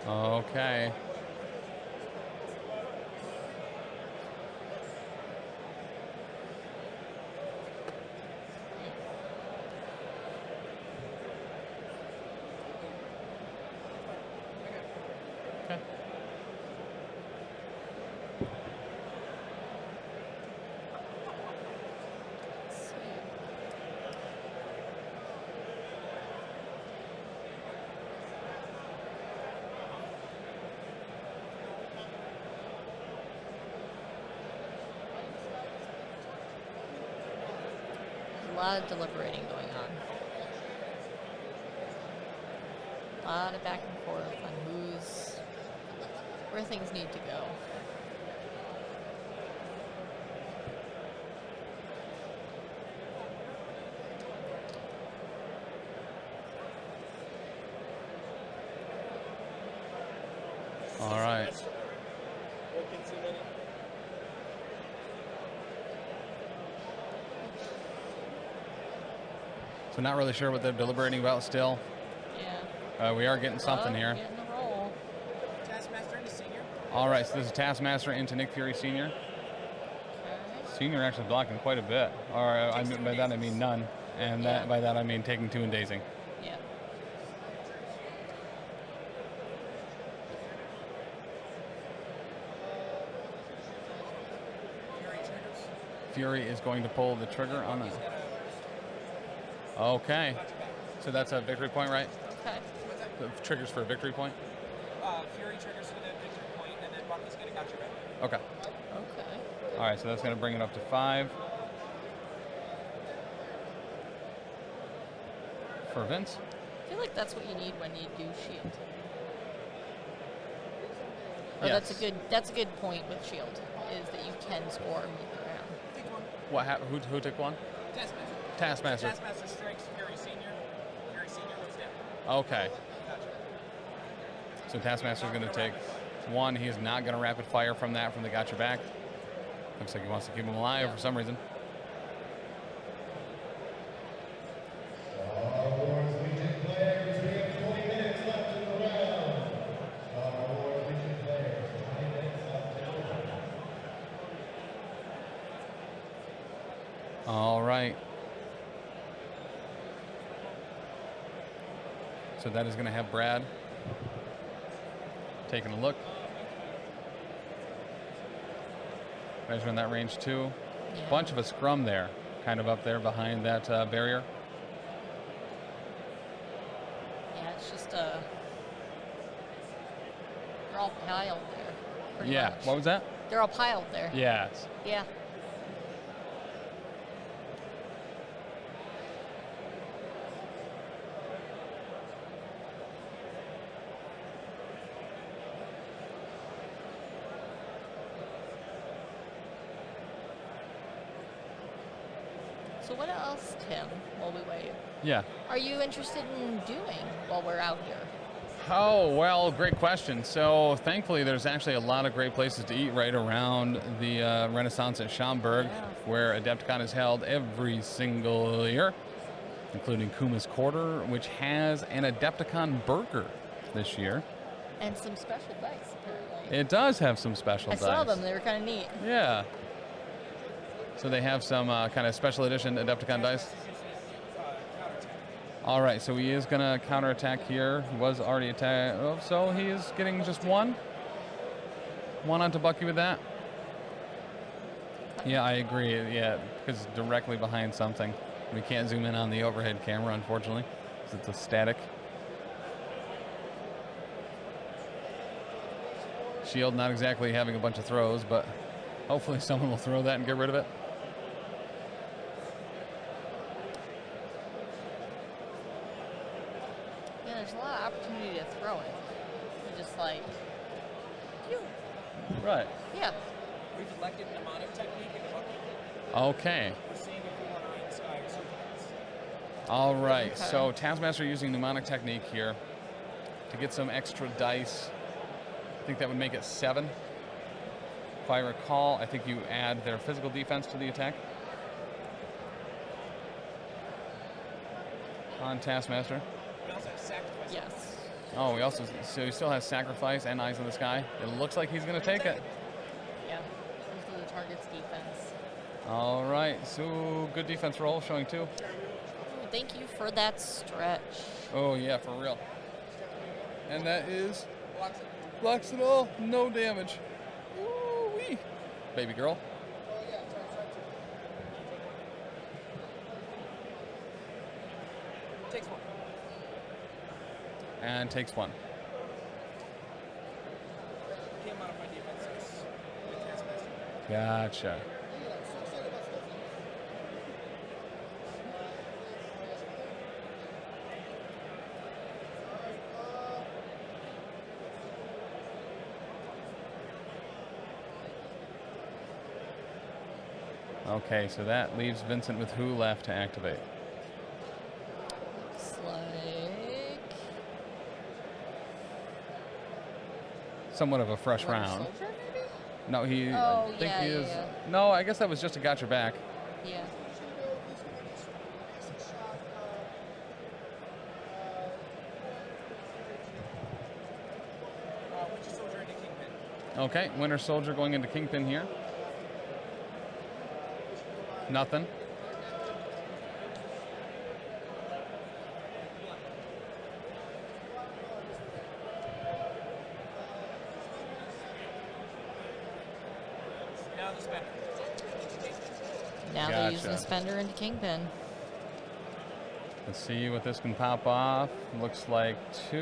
Okay. Okay. Let's see. lot of deliberating going on. A lot of back and forth on where things need to go. All right. So not really sure what they're deliberating about still. Yeah. We are getting something here. Getting the roll. Taskmaster into Senior. All right, so this is Taskmaster into Nick Fury Sr. Okay. Senior actually blocking quite a bit. Or by that I mean none. And Yeah. by that I mean taking 2 and dazing. Yeah. Fury triggers. Fury is going to pull the trigger on that. Okay. So that's a victory point, right? Okay. The triggers for a victory point? Fury triggers for the victory point, and then Bucky's gonna got your back. Okay. Okay. All right, so that's going to bring it up to 5. For Vince. I feel like that's what you need when you do shield. Oh, Yes. that's a good point with shield, is that you can score and move around. What who took one? Taskmaster. Taskmaster. Taskmaster strikes Fury Senior. Fury Senior goes down. Okay. So Taskmaster's going to take 1. He is not going to rapid fire from the got your back. Looks like he wants to keep him alive for some reason. All right. So that is going to have Brad taking a look. Measuring that range too. Yeah. Bunch of a scrum there, kind of up there behind that barrier. Yeah, it's just they're all piled there. Pretty Yeah. much. What was that? They're all piled there. Yes. Yeah. So what else, Tim, while we wait, Yeah. are you interested in doing while we're out here? Oh, well, great question. So thankfully, there's actually a lot of great places to eat right around the Renaissance at Schaumburg, Yeah. where Adepticon is held every single year, including Kuma's Quarter, which has an Adepticon burger this year. And some special dice, apparently. It does have some special I dice. saw them. They were kind of neat. Yeah. So they have some kind of special edition Adepticon dice. All right, so he is going to counterattack here. He was already attacked. Oh, so he is getting just 1. 1 onto Bucky with that. Yeah, I agree. Yeah, because it's directly behind something. We can't zoom in on the overhead camera, unfortunately, because it's a static. Shield not exactly having a bunch of throws, but hopefully someone will throw that and get rid of it. Yeah, there's a lot of opportunity to throw it. You're just like, phew. Right. Yeah. We've elected mnemonic technique in Bucky. Okay. We're seeing if we want to eye the sky or something else. All right. Okay. So Taskmaster using mnemonic technique here to get some extra dice. I think that would make it 7. If I recall, I think you add their physical defense to the attack. On Taskmaster. We also have sacrifice. Yes. Oh, so he still has sacrifice and eyes in the sky. It looks like he's going to take it. Yeah. Those are the target's defense. All right. So good defense roll showing 2. Ooh, thank you for that stretch. Oh yeah, for real. And that is blocks it all, no damage. Woo-wee. Baby girl. Takes 1. And takes 1. Can't modify defenses with Taskmaster. Gotcha. Okay, so that leaves Vincent with who left to activate? Looks like Somewhat of a fresh Winter round. Soldier, maybe? No, he. Oh, I think yeah, he yeah, is. yeah. No, I guess that was just a got your back. Yeah. Winter Soldier into Kingpin. Okay, Winter Soldier going into Kingpin here. Nothing. Now the spender. Now they're using the Gotcha. spender into Kingpin. Let's see what this can pop off. Looks like 2.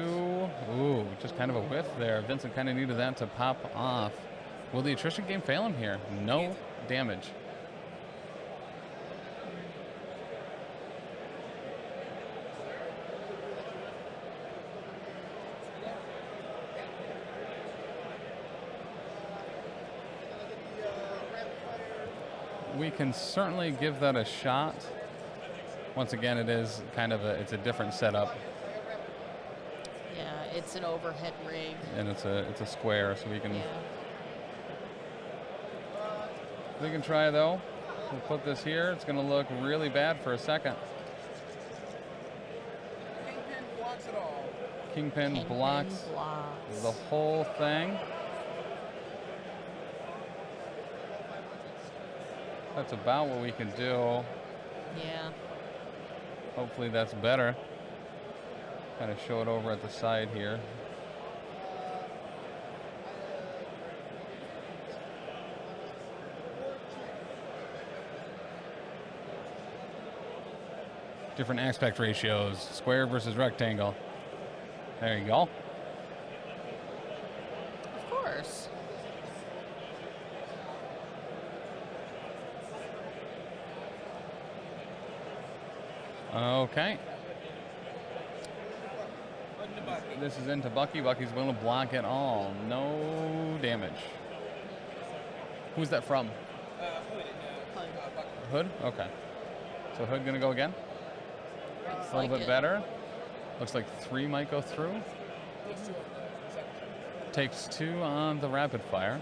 Ooh, just kind of a whiff there. Vincent kind of needed that to pop off. Will the attrition game fail him here? No damage. We can certainly give that a shot. Once again, it is kind of it's a different setup, Yeah, it's an overhead rig. and it's a square, so we can try though. We'll put this here. It's going to look really bad for a second. Kingpin blocks it all. Kingpin blocks the whole thing. That's about what we can do. Yeah. Hopefully that's better. Kind of show it over at the side here. Different aspect ratios, square versus rectangle. There you go. Of course. Okay. Into Bucky. This is into Bucky. Bucky's willing to block it all. No damage. Who's that from? Bucky. Hood? Okay. So Hood gonna go again? Looks A little like bit it. better. Looks like 3 might go through. Takes 2 on the rapid fire.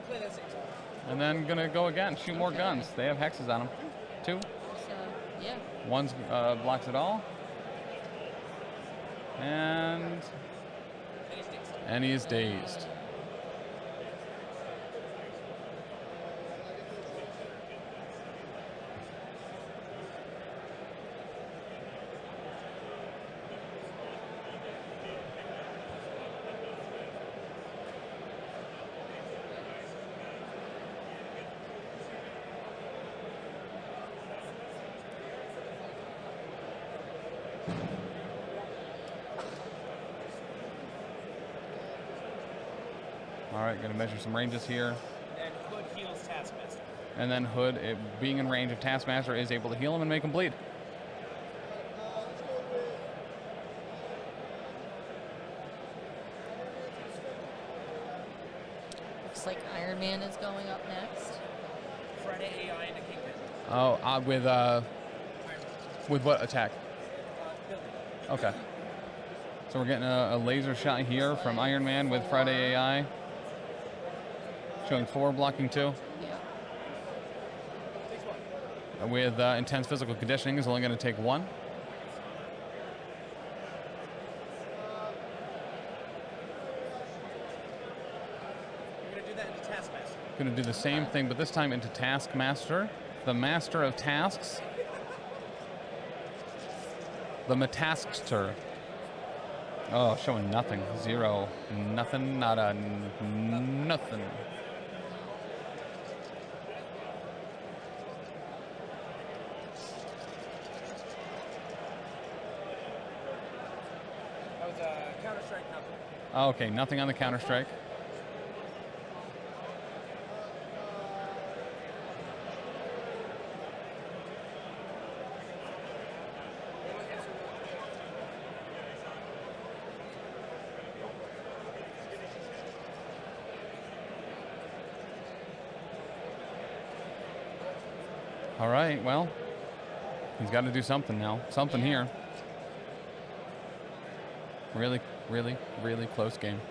Play that same song. And then gonna go again. Shoot more Okay. guns. They have hexes on them. 2. So, yeah. One's blocks it all. And he's dazed. All right, gonna measure some ranges here. And Hood heals Taskmaster. And then Hood, being in range of Taskmaster, is able to heal him and make him bleed. Looks like Iron Man is going up next. Friday AI into Kingpin. Oh, with what attack? Building. Okay. So we're getting a laser shot here from Iron Man with Friday AI. Showing 4, blocking 2. Yeah. Takes 1. With intense physical conditioning is only going to take 1. We're going to do that into Taskmaster. Going to do the same thing, but this time into Taskmaster, the master of tasks. The Mataskster. Oh, showing nothing. 0. Nothing, nada, nothing. That was a Counter-Strike nothing. Okay, nothing on the Counter-Strike. All right, well, he's got to do something now. Something here. Really, really, really close game.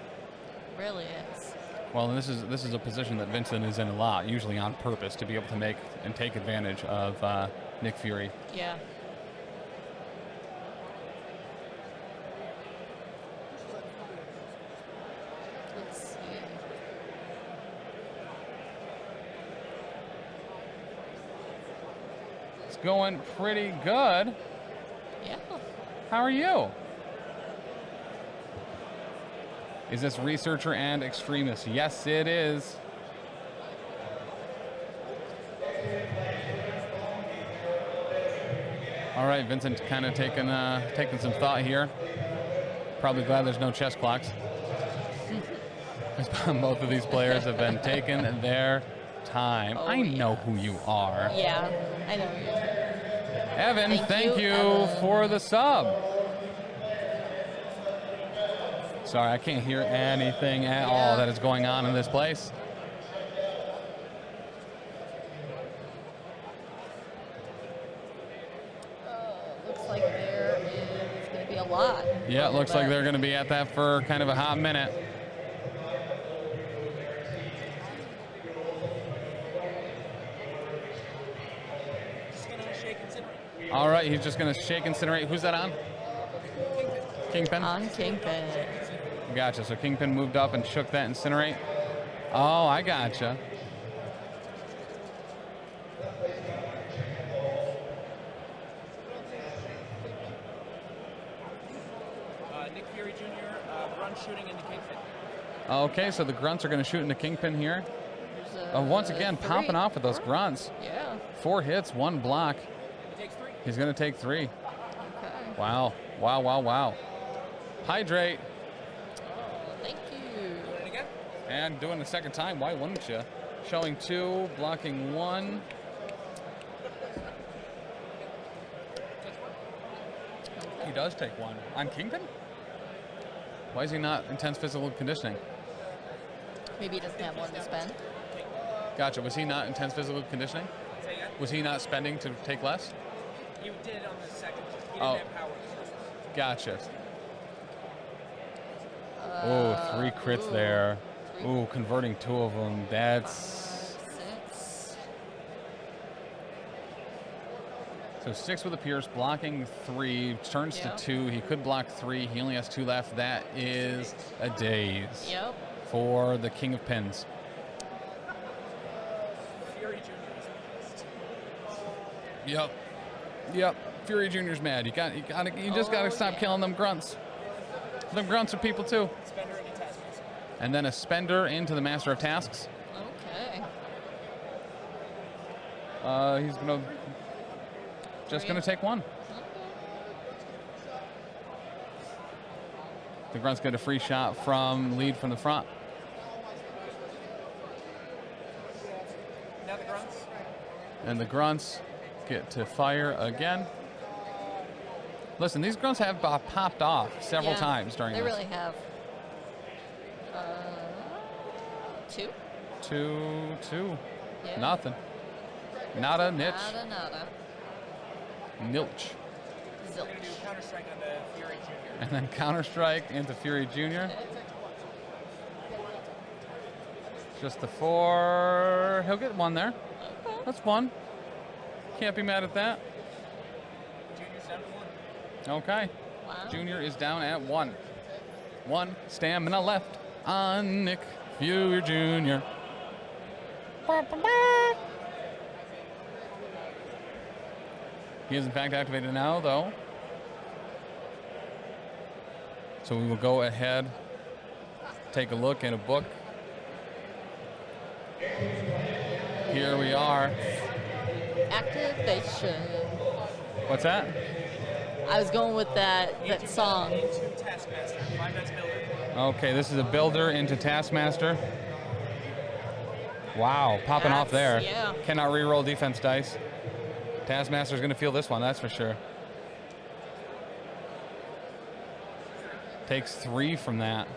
Really is. Well, and this is a position that Vincent is in a lot, usually on purpose, to be able to make and take advantage of Nick Fury. Yeah. Let's see. It's going pretty good. Yeah. How are you? Is this Researcher and Extremis? Yes, it is. All right, Vincent kind of taking some thought here. Probably glad there's no chess clocks. Both of these players have been taking their time. Oh, I know who you are. Yeah, I know who you're Evan, thank you Evan. for the sub. Sorry, I can't hear anything at all that is going on in this place. Looks like there is going to be a lot. Yeah, it looks like they're going to be at that for kind of a hot minute. Just gonna shake incinerate. All right, he's just going to shake incinerate. Who's that on? Kingpin? On Kingpin. Gotcha. So Kingpin moved up and shook that incinerate. Oh, I gotcha. Nick Fury Jr. Run shooting into Kingpin. Okay, so the grunts are going to shoot into Kingpin here. Once again, popping off with those grunts. Yeah. 4 hits, 1 block. He takes 3. He's going to take 3. Okay. Wow. Wow, wow, wow. Hydrate. Oh, thank you. Doing it again. And doing the second time, why wouldn't you? Showing 2, blocking 1. He does take 1. On Kingpin? Why is he not intense physical conditioning? Maybe he doesn't have one to spend. Gotcha. Was he not intense physical conditioning? Say again. Was he not spending to take less? He did it on the second. He Oh. didn't have power. Gotcha. Oh, 3 crits ooh. there. 3. Ooh, converting 2 of them. That's 6. so 6 with a pierce, blocking 3, turns Yep. to 2. He could block 3. He only has 2 left. That is a daze Yep. for the King of Pins. Fury Jr. is pissed. Yep. Yep. Fury Jr.'s mad. You just gotta Oh, stop yeah. killing them grunts. Them grunts are people too. Spender into Taskmaster. And then a spender into the Master of Tasks. Okay. He's just gonna take 1. The grunt's get a free shot from lead from the front. Now the grunts. And the grunts get to fire again. Listen, these grunts have popped off several Yeah, times during They this. really have. 2? 2. Yeah. Nothing. Nada, niche, Nada. nilch. We're gonna do Zilch. Counter Strike on the Fury Jr. And then Counter-Strike into Fury Jr. Just the 4. He'll get 1 there. Okay. That's 1. Can't be mad at that. Junior's down to 1. Okay. Wow. Junior is down at 1. 1 stamina left on Nick Fury Jr. He is in fact activated now, though. So we will go ahead, take a look in a book. Here we are. Activation. What's that? I was going with that song. Into Taskmaster. 5 dice builder. Okay, this is a builder into Taskmaster. Wow, popping off there. Yeah. Cannot reroll defense dice. Taskmaster's going to feel this one, that's for sure. Takes 3 from that.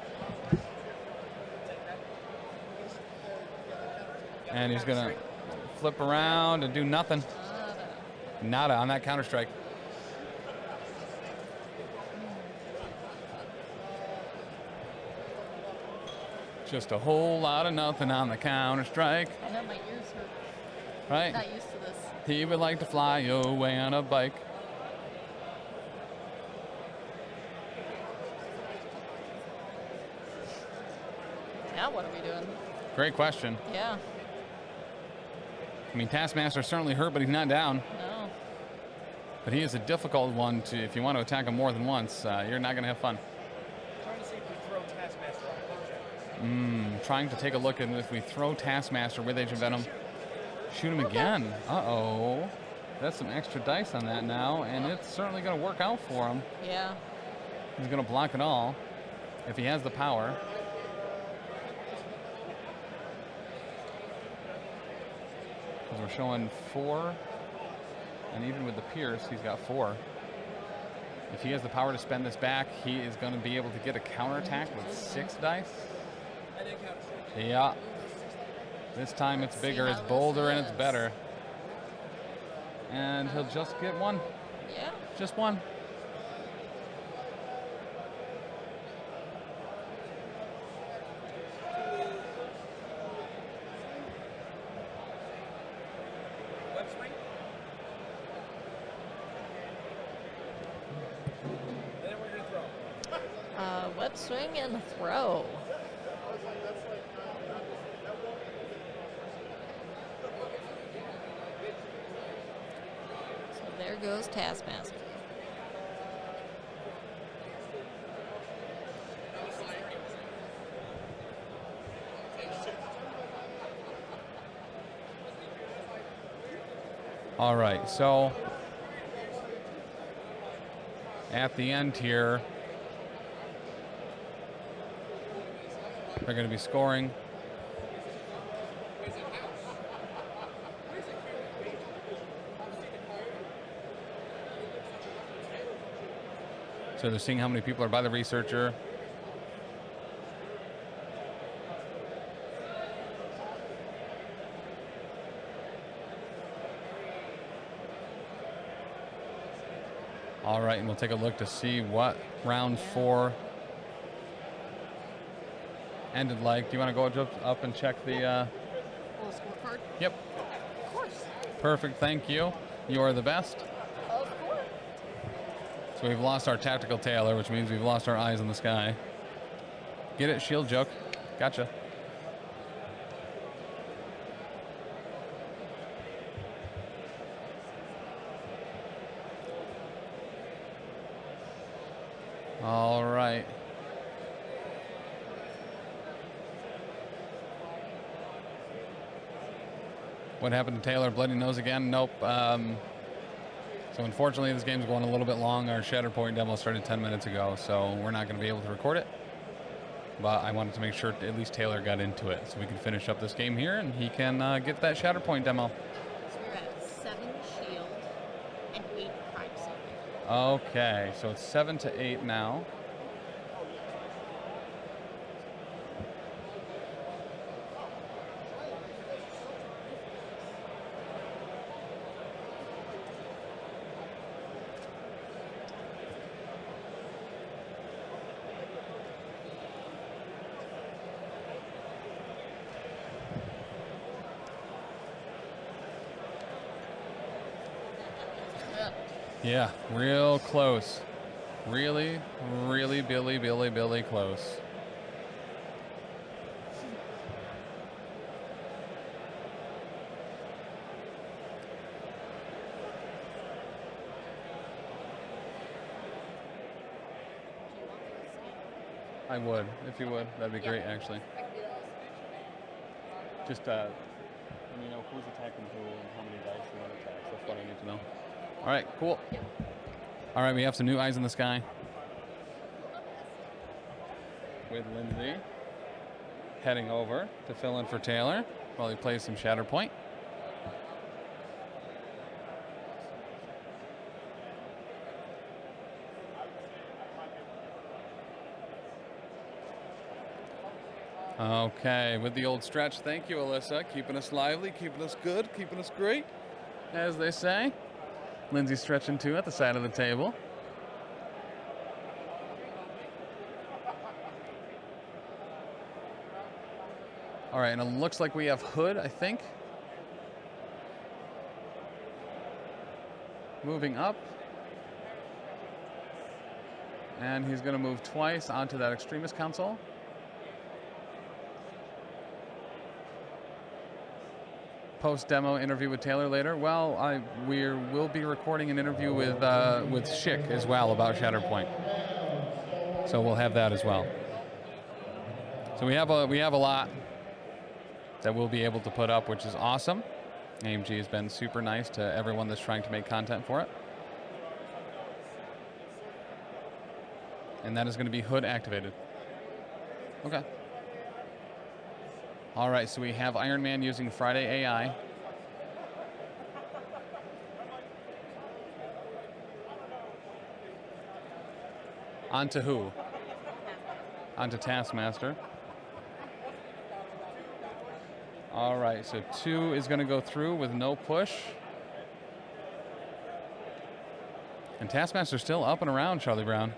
And he's going to flip around and do nothing. Nada on that counter-strike. Just a whole lot of nothing on the counter-strike. I know my ears hurt. Right? Not used to this. He would like to fly away on a bike. Now what are we doing? Great question. Yeah. I mean, Taskmaster's certainly hurt, but he's not down. No. But he is a difficult one to, if you want to attack him more than once, you're not going to have fun. Trying to see if we throw Taskmaster on Hook. Trying to take a look at if we throw Taskmaster with Agent Venom, shoot him again. Uh-oh. That's some extra dice on that now, and it's certainly going to work out for him. Yeah. He's going to block it all if he has the power. Because we're showing 4, and even with the Pierce, he's got 4. If he has the power to spend this back, he is going to be able to get a counterattack with 6 dice. Yeah. This time it's bigger, it's bolder, and it's better. And he'll just get 1. Yeah. Just 1. Web swing. And then we're going to throw. Web swing and throw. So there goes Taskmaster. All right, so at the end here, they're going to be scoring. So they're seeing how many people are by the researcher. All right, and we'll take a look to see what round 4 ended like. Do you want to go up and check the... Little scorecard? Yep. Of course. Perfect, thank you. You are the best. Of course. So we've lost our tactical tailor, which means we've lost our eyes in the sky. Get it? Shield joke. Gotcha. All right. What happened to Taylor? Bloody nose again? Nope. So unfortunately, this game's going a little bit long. Our Shatterpoint demo started 10 minutes ago, so we're not going to be able to record it. But I wanted to make sure at least Taylor got into it, so we can finish up this game here, and he can get that Shatterpoint demo. So we're at 7 shield and 8 prime suit. Okay, so it's 7 to 8 now. Yeah, real close. Really, really Billy close. I would, if you would. That'd be great, actually. Just, let me know who's attacking who and how many dice they want to attack. That's what I need to know. All right, cool. All right, we have some new eyes in the sky. With Lindsay heading over to fill in for Taylor while he plays some Shatterpoint. Okay, with the old stretch. Thank you, Alyssa. Keeping us lively, keeping us good, keeping us great, as they say. Lindsay stretching too at the side of the table. All right, and it looks like we have Hood, I think. Moving up. And he's going to move twice onto that Extremis console. Post-demo interview with Taylor later. Well, we'll be recording an interview with Schick as well about Shatterpoint. So we'll have that as well. So we have a lot that we'll be able to put up, which is awesome. AMG has been super nice to everyone that's trying to make content for it. And that is going to be Hood activated. Okay. All right, so we have Iron Man using Friday AI. On to who? On to Taskmaster. All right, so 2 is going to go through with no push. And Taskmaster's still up and around, Charlie Brown.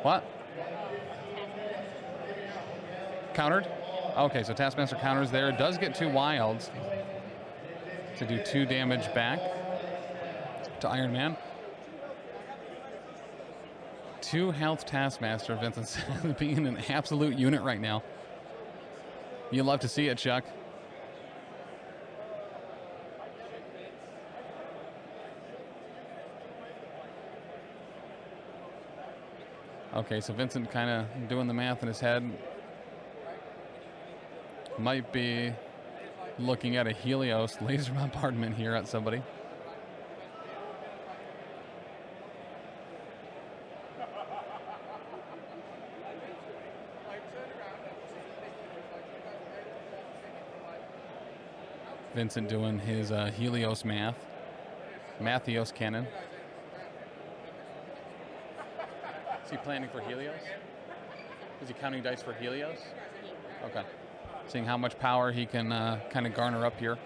What? Countered? Okay, so Taskmaster counters there. It does get 2 wilds to do 2 damage back to Iron Man. 2 health Taskmaster, Vincent, being an absolute unit right now. You love to see it, Chuck. Okay, so Vincent kind of doing the math in his head. Might be looking at a Helios laser bombardment here at somebody. Vincent doing his Helios math. Mathios cannon. Is he planning for Helios? Is he counting dice for Helios? Okay. Seeing how much power he can kind of garner up here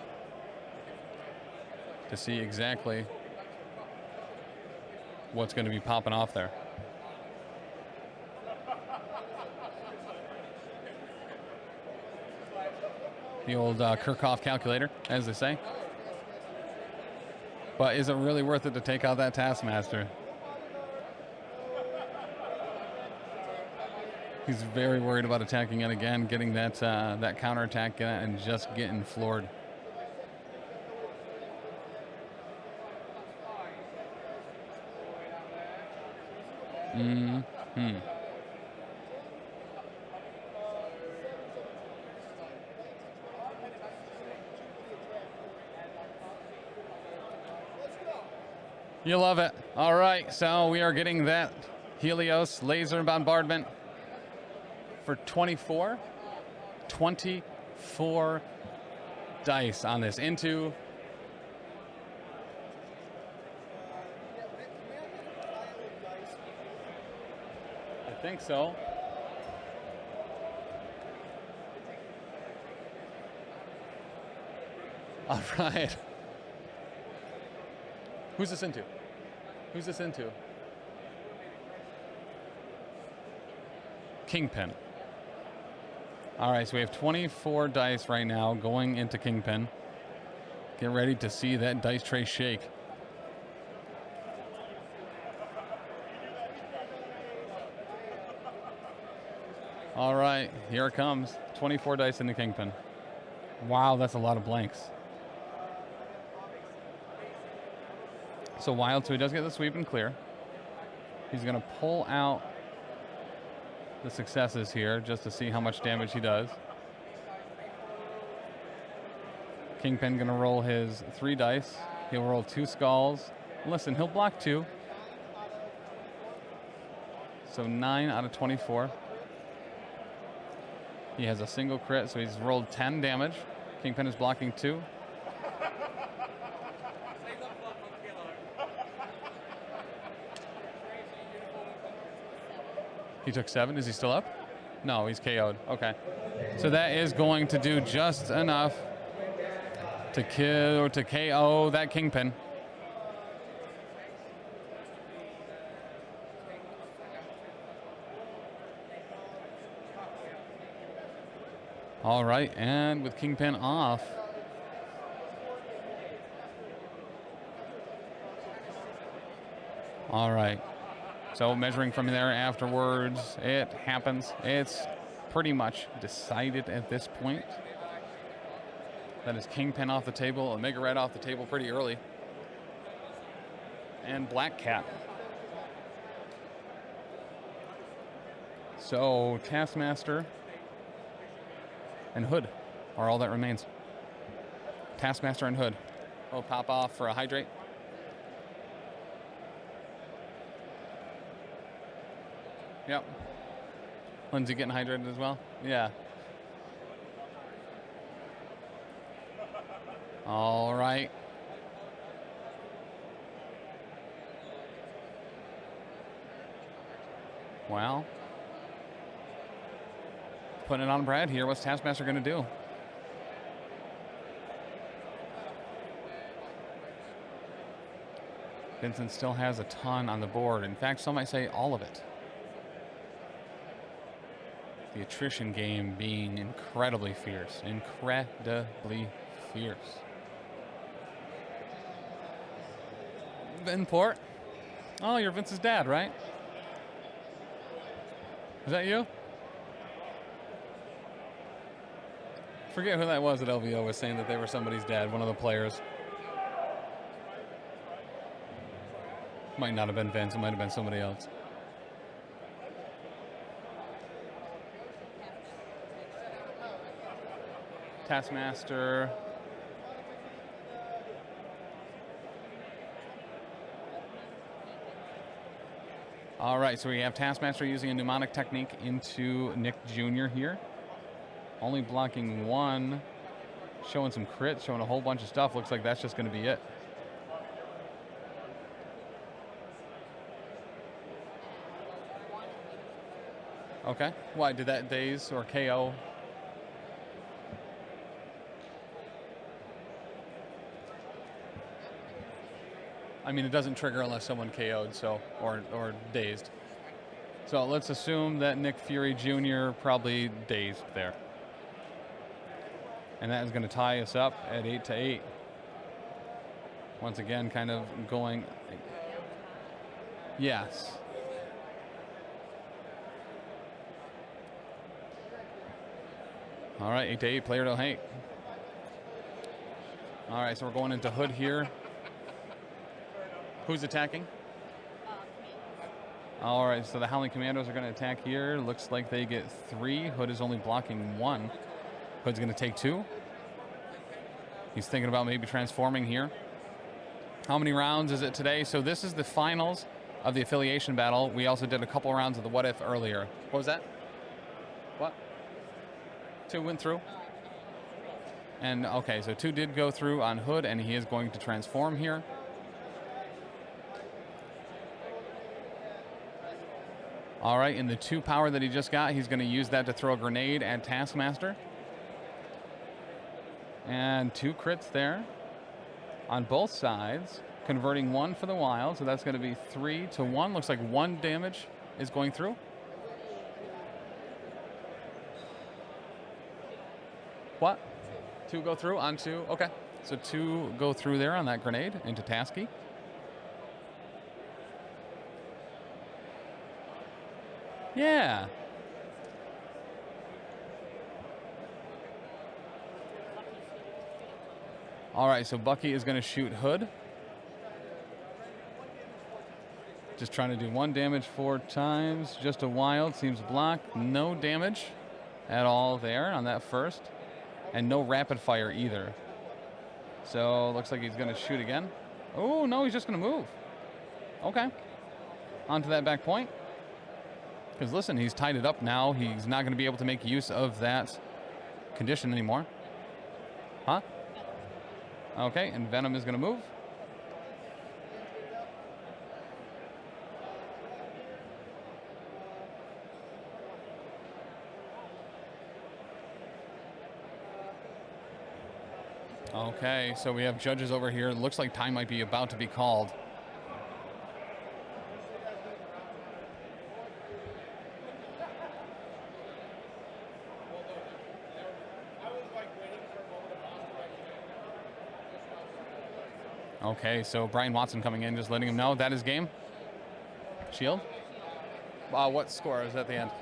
to see exactly what's going to be popping off there. The old Curkov calculator, as they say. But is it really worth it to take out that Taskmaster? He's very worried about attacking it again, getting that that counterattack and just getting floored. You love it. All right, so we are getting that Helios laser bombardment for 24 dice on this into I think so. All right. Who's this into? Who's this into? Kingpin. All right, so we have 24 dice right now going into Kingpin. Get ready to see that dice tray shake. All right, here it comes. 24 dice into Kingpin. Wow, that's a lot of blanks. So wild, so he does get the sweep and clear. He's going to pull out the successes here just to see how much damage he does. Kingpin going to roll his 3 dice. He'll roll 2 skulls. Listen, he'll block 2. So 9 out of 24. He has a single crit, so he's rolled 10 damage. Kingpin is blocking 2. He took 7. Is he still up? No, he's KO'd. Okay. So that is going to do just enough to kill, to KO that Kingpin. All right, and with Kingpin off, all right. So measuring from there afterwards, it happens. It's pretty much decided at this point. That is Kingpin off the table, Omega Red off the table pretty early. And Black Cat. So Taskmaster and Hood are all that remains. Taskmaster and Hood. Oh, pop off for a hydrate. Yep. Lindsay getting hydrated as well? Yeah. All right. Well, putting it on Brad here. What's Taskmaster going to do? Vincent still has a ton on the board. In fact, some might say all of it. The attrition game being incredibly fierce. Incredibly fierce. Vinport. Oh, you're Vince's dad, right? Is that you? Forget who that was at LVO was saying that they were somebody's dad, one of the players. Might not have been Vince, it might have been somebody else. Taskmaster. All right, so we have Taskmaster using a mnemonic technique into Nick Jr. here. Only blocking 1, showing some crits, showing a whole bunch of stuff. Looks like that's just going to be it. Okay, why, did that daze or KO? I mean, it doesn't trigger unless someone KO'd, so, or dazed. So let's assume that Nick Fury Jr. probably dazed there. And that is going to tie us up at 8-8. Once again, kind of going, yes. All right, 8-8, player don't hate. All right, so we're going into Hood here. Who's attacking? All right, so the Howling Commandos are going to attack here. Looks like they get 3. Hood is only blocking 1. Hood's going to take 2. He's thinking about maybe transforming here. How many rounds is it today? So this is the finals of the Affiliation battle. We also did a couple rounds of the What If earlier. What was that? What? 2 went through? And okay, so 2 did go through on Hood, and he is going to transform here. All right, in the 2 power that he just got, he's going to use that to throw a grenade at Taskmaster. And 2 crits there on both sides, converting 1 for the wild, so that's going to be 3-1. Looks like 1 damage is going through. What? 2 go through on 2? Okay, so 2 go through there on that grenade into Tasky. Yeah. All right, so Bucky is going to shoot Hood. Just trying to do 1 damage 4 times. Just a wild, seems blocked. No damage at all there on that first. And no rapid fire either. So looks like he's going to shoot again. Oh, no, he's just going to move. Okay. Onto that back point. Because listen, he's tied it up now. He's not going to be able to make use of that condition anymore. Huh? Okay, and Venom is going to move. Okay, so we have judges over here. It looks like time might be about to be called. Okay, so Brian Watson coming in, just letting him know that is game. Shield? What score is at the end?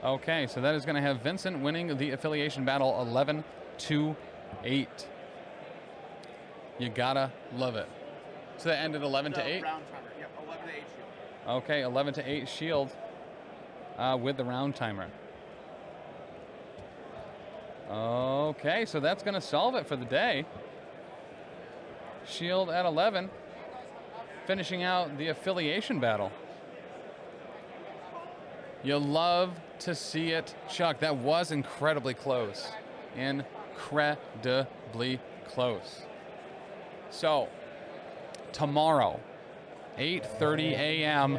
Okay, so that is going to have Vincent winning the affiliation battle 11-8. You gotta love it. So that ended 11-8? Round timer. Yep, 11-8 shield. Okay, 11-8 shield with the round timer. Okay, so that's going to solve it for the day. Shield at 11, finishing out the affiliation battle. You'll love to see it. Chuck, that was incredibly close. Incredibly close. So, tomorrow, 8:30 a.m.,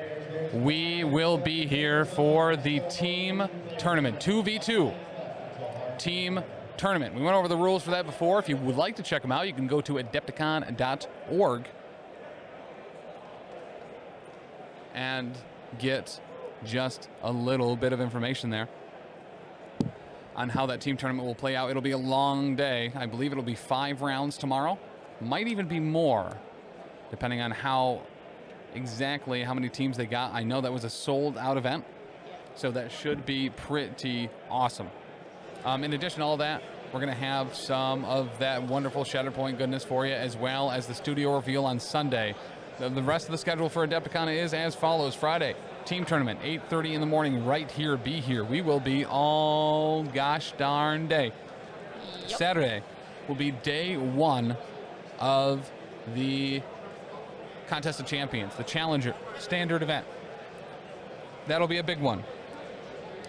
we will be here for the team tournament, 2v2 team tournament. We went over the rules for that before. If you would like to check them out, you can go to adepticon.org and get just a little bit of information there on how that team tournament will play out. It'll be a long day. I believe it'll be 5 rounds tomorrow. Might even be more, depending on how exactly how many teams they got. I know that was a sold out event, so that should be pretty awesome. In addition to all that, we're going to have some of that wonderful Shatterpoint goodness for you, as well as the studio reveal on Sunday. The rest of the schedule for Adepticon is as follows. Friday, team tournament, 8:30 in the morning, right here, be here. We will be all gosh darn day. Yep. Saturday will be day 1 of the Contest of Champions, the Challenger standard event. That'll be a big one.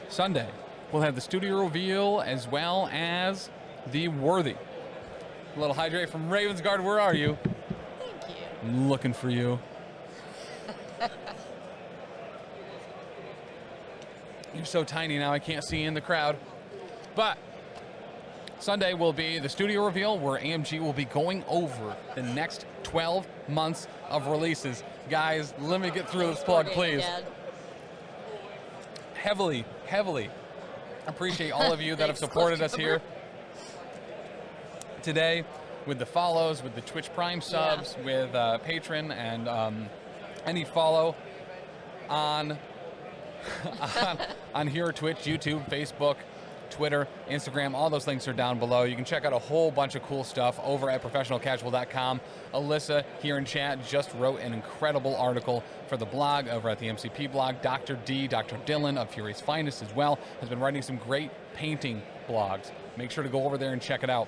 Sunday, we'll have the studio reveal as well as the Worthy. A little hydrate from Ravensguard, where are you? Thank you. I'm looking for you. You're so tiny now, I can't see you in the crowd. But Sunday will be the studio reveal, where AMG will be going over the next 12 months of releases. Guys, let me get through this plug, please. Dad. Heavily appreciate all of you that have supported us here today with the follows, with the Twitch Prime subs, with Patreon, and any follow on on here, Twitch, YouTube, Facebook, Twitter, Instagram. All those links are down below. You can check out a whole bunch of cool stuff over at professionalcasual.com. Alyssa here in chat just wrote an incredible article for the blog over at the MCP blog. Dr. D, Dr. Dylan of Fury's Finest as well, has been writing some great painting blogs. Make sure to go over there and check it out.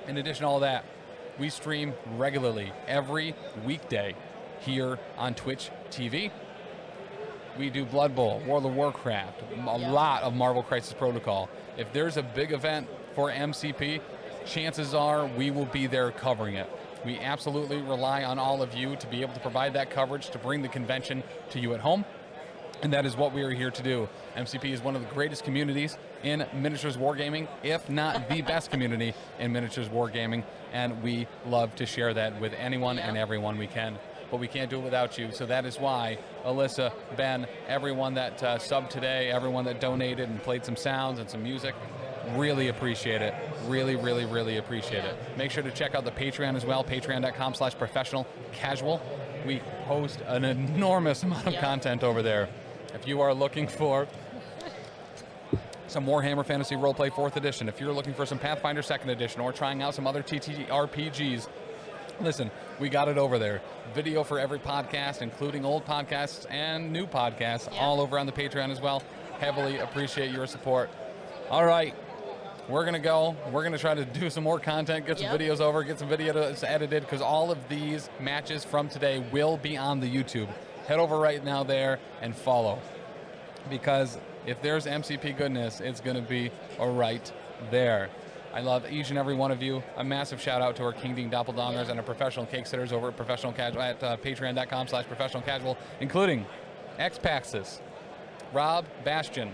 In addition to all that, we stream regularly every weekday here on Twitch TV. We do Blood Bowl, World of Warcraft, a lot of Marvel Crisis Protocol. If there's a big event for MCP, chances are we will be there covering it. We absolutely rely on all of you to be able to provide that coverage, to bring the convention to you at home, and that is what we are here to do. MCP is one of the greatest communities in miniatures wargaming, if not the best community in miniatures wargaming, and we love to share that with anyone and everyone we can. But we can't do it without you. So that is why Alyssa, Ben, everyone that subbed today, everyone that donated and played some sounds and some music, really appreciate it. Really appreciate it. Make sure to check out the Patreon as well, patreon.com/professionalcasual. We post an enormous amount of content over there. If you are looking for some Warhammer Fantasy Roleplay 4th Edition, if you're looking for some Pathfinder 2nd Edition, or trying out some other TTRPGs, listen, we got it over there. Video for every podcast, including old podcasts and new podcasts, all over on the Patreon as well. Heavily appreciate your support. All right, we're going to go. We're going to try to do some more content, get some videos over, get some videos edited, because all of these matches from today will be on the YouTube. Head over right now there and follow, because if there's MCP goodness, it's going to be right there. I love each and every one of you. A massive shout out to our King Dean Doppelgangers and our professional cake sitters over at Professional Casual at patreon.com/professionalcasual, including X Paxis, Rob Bastion,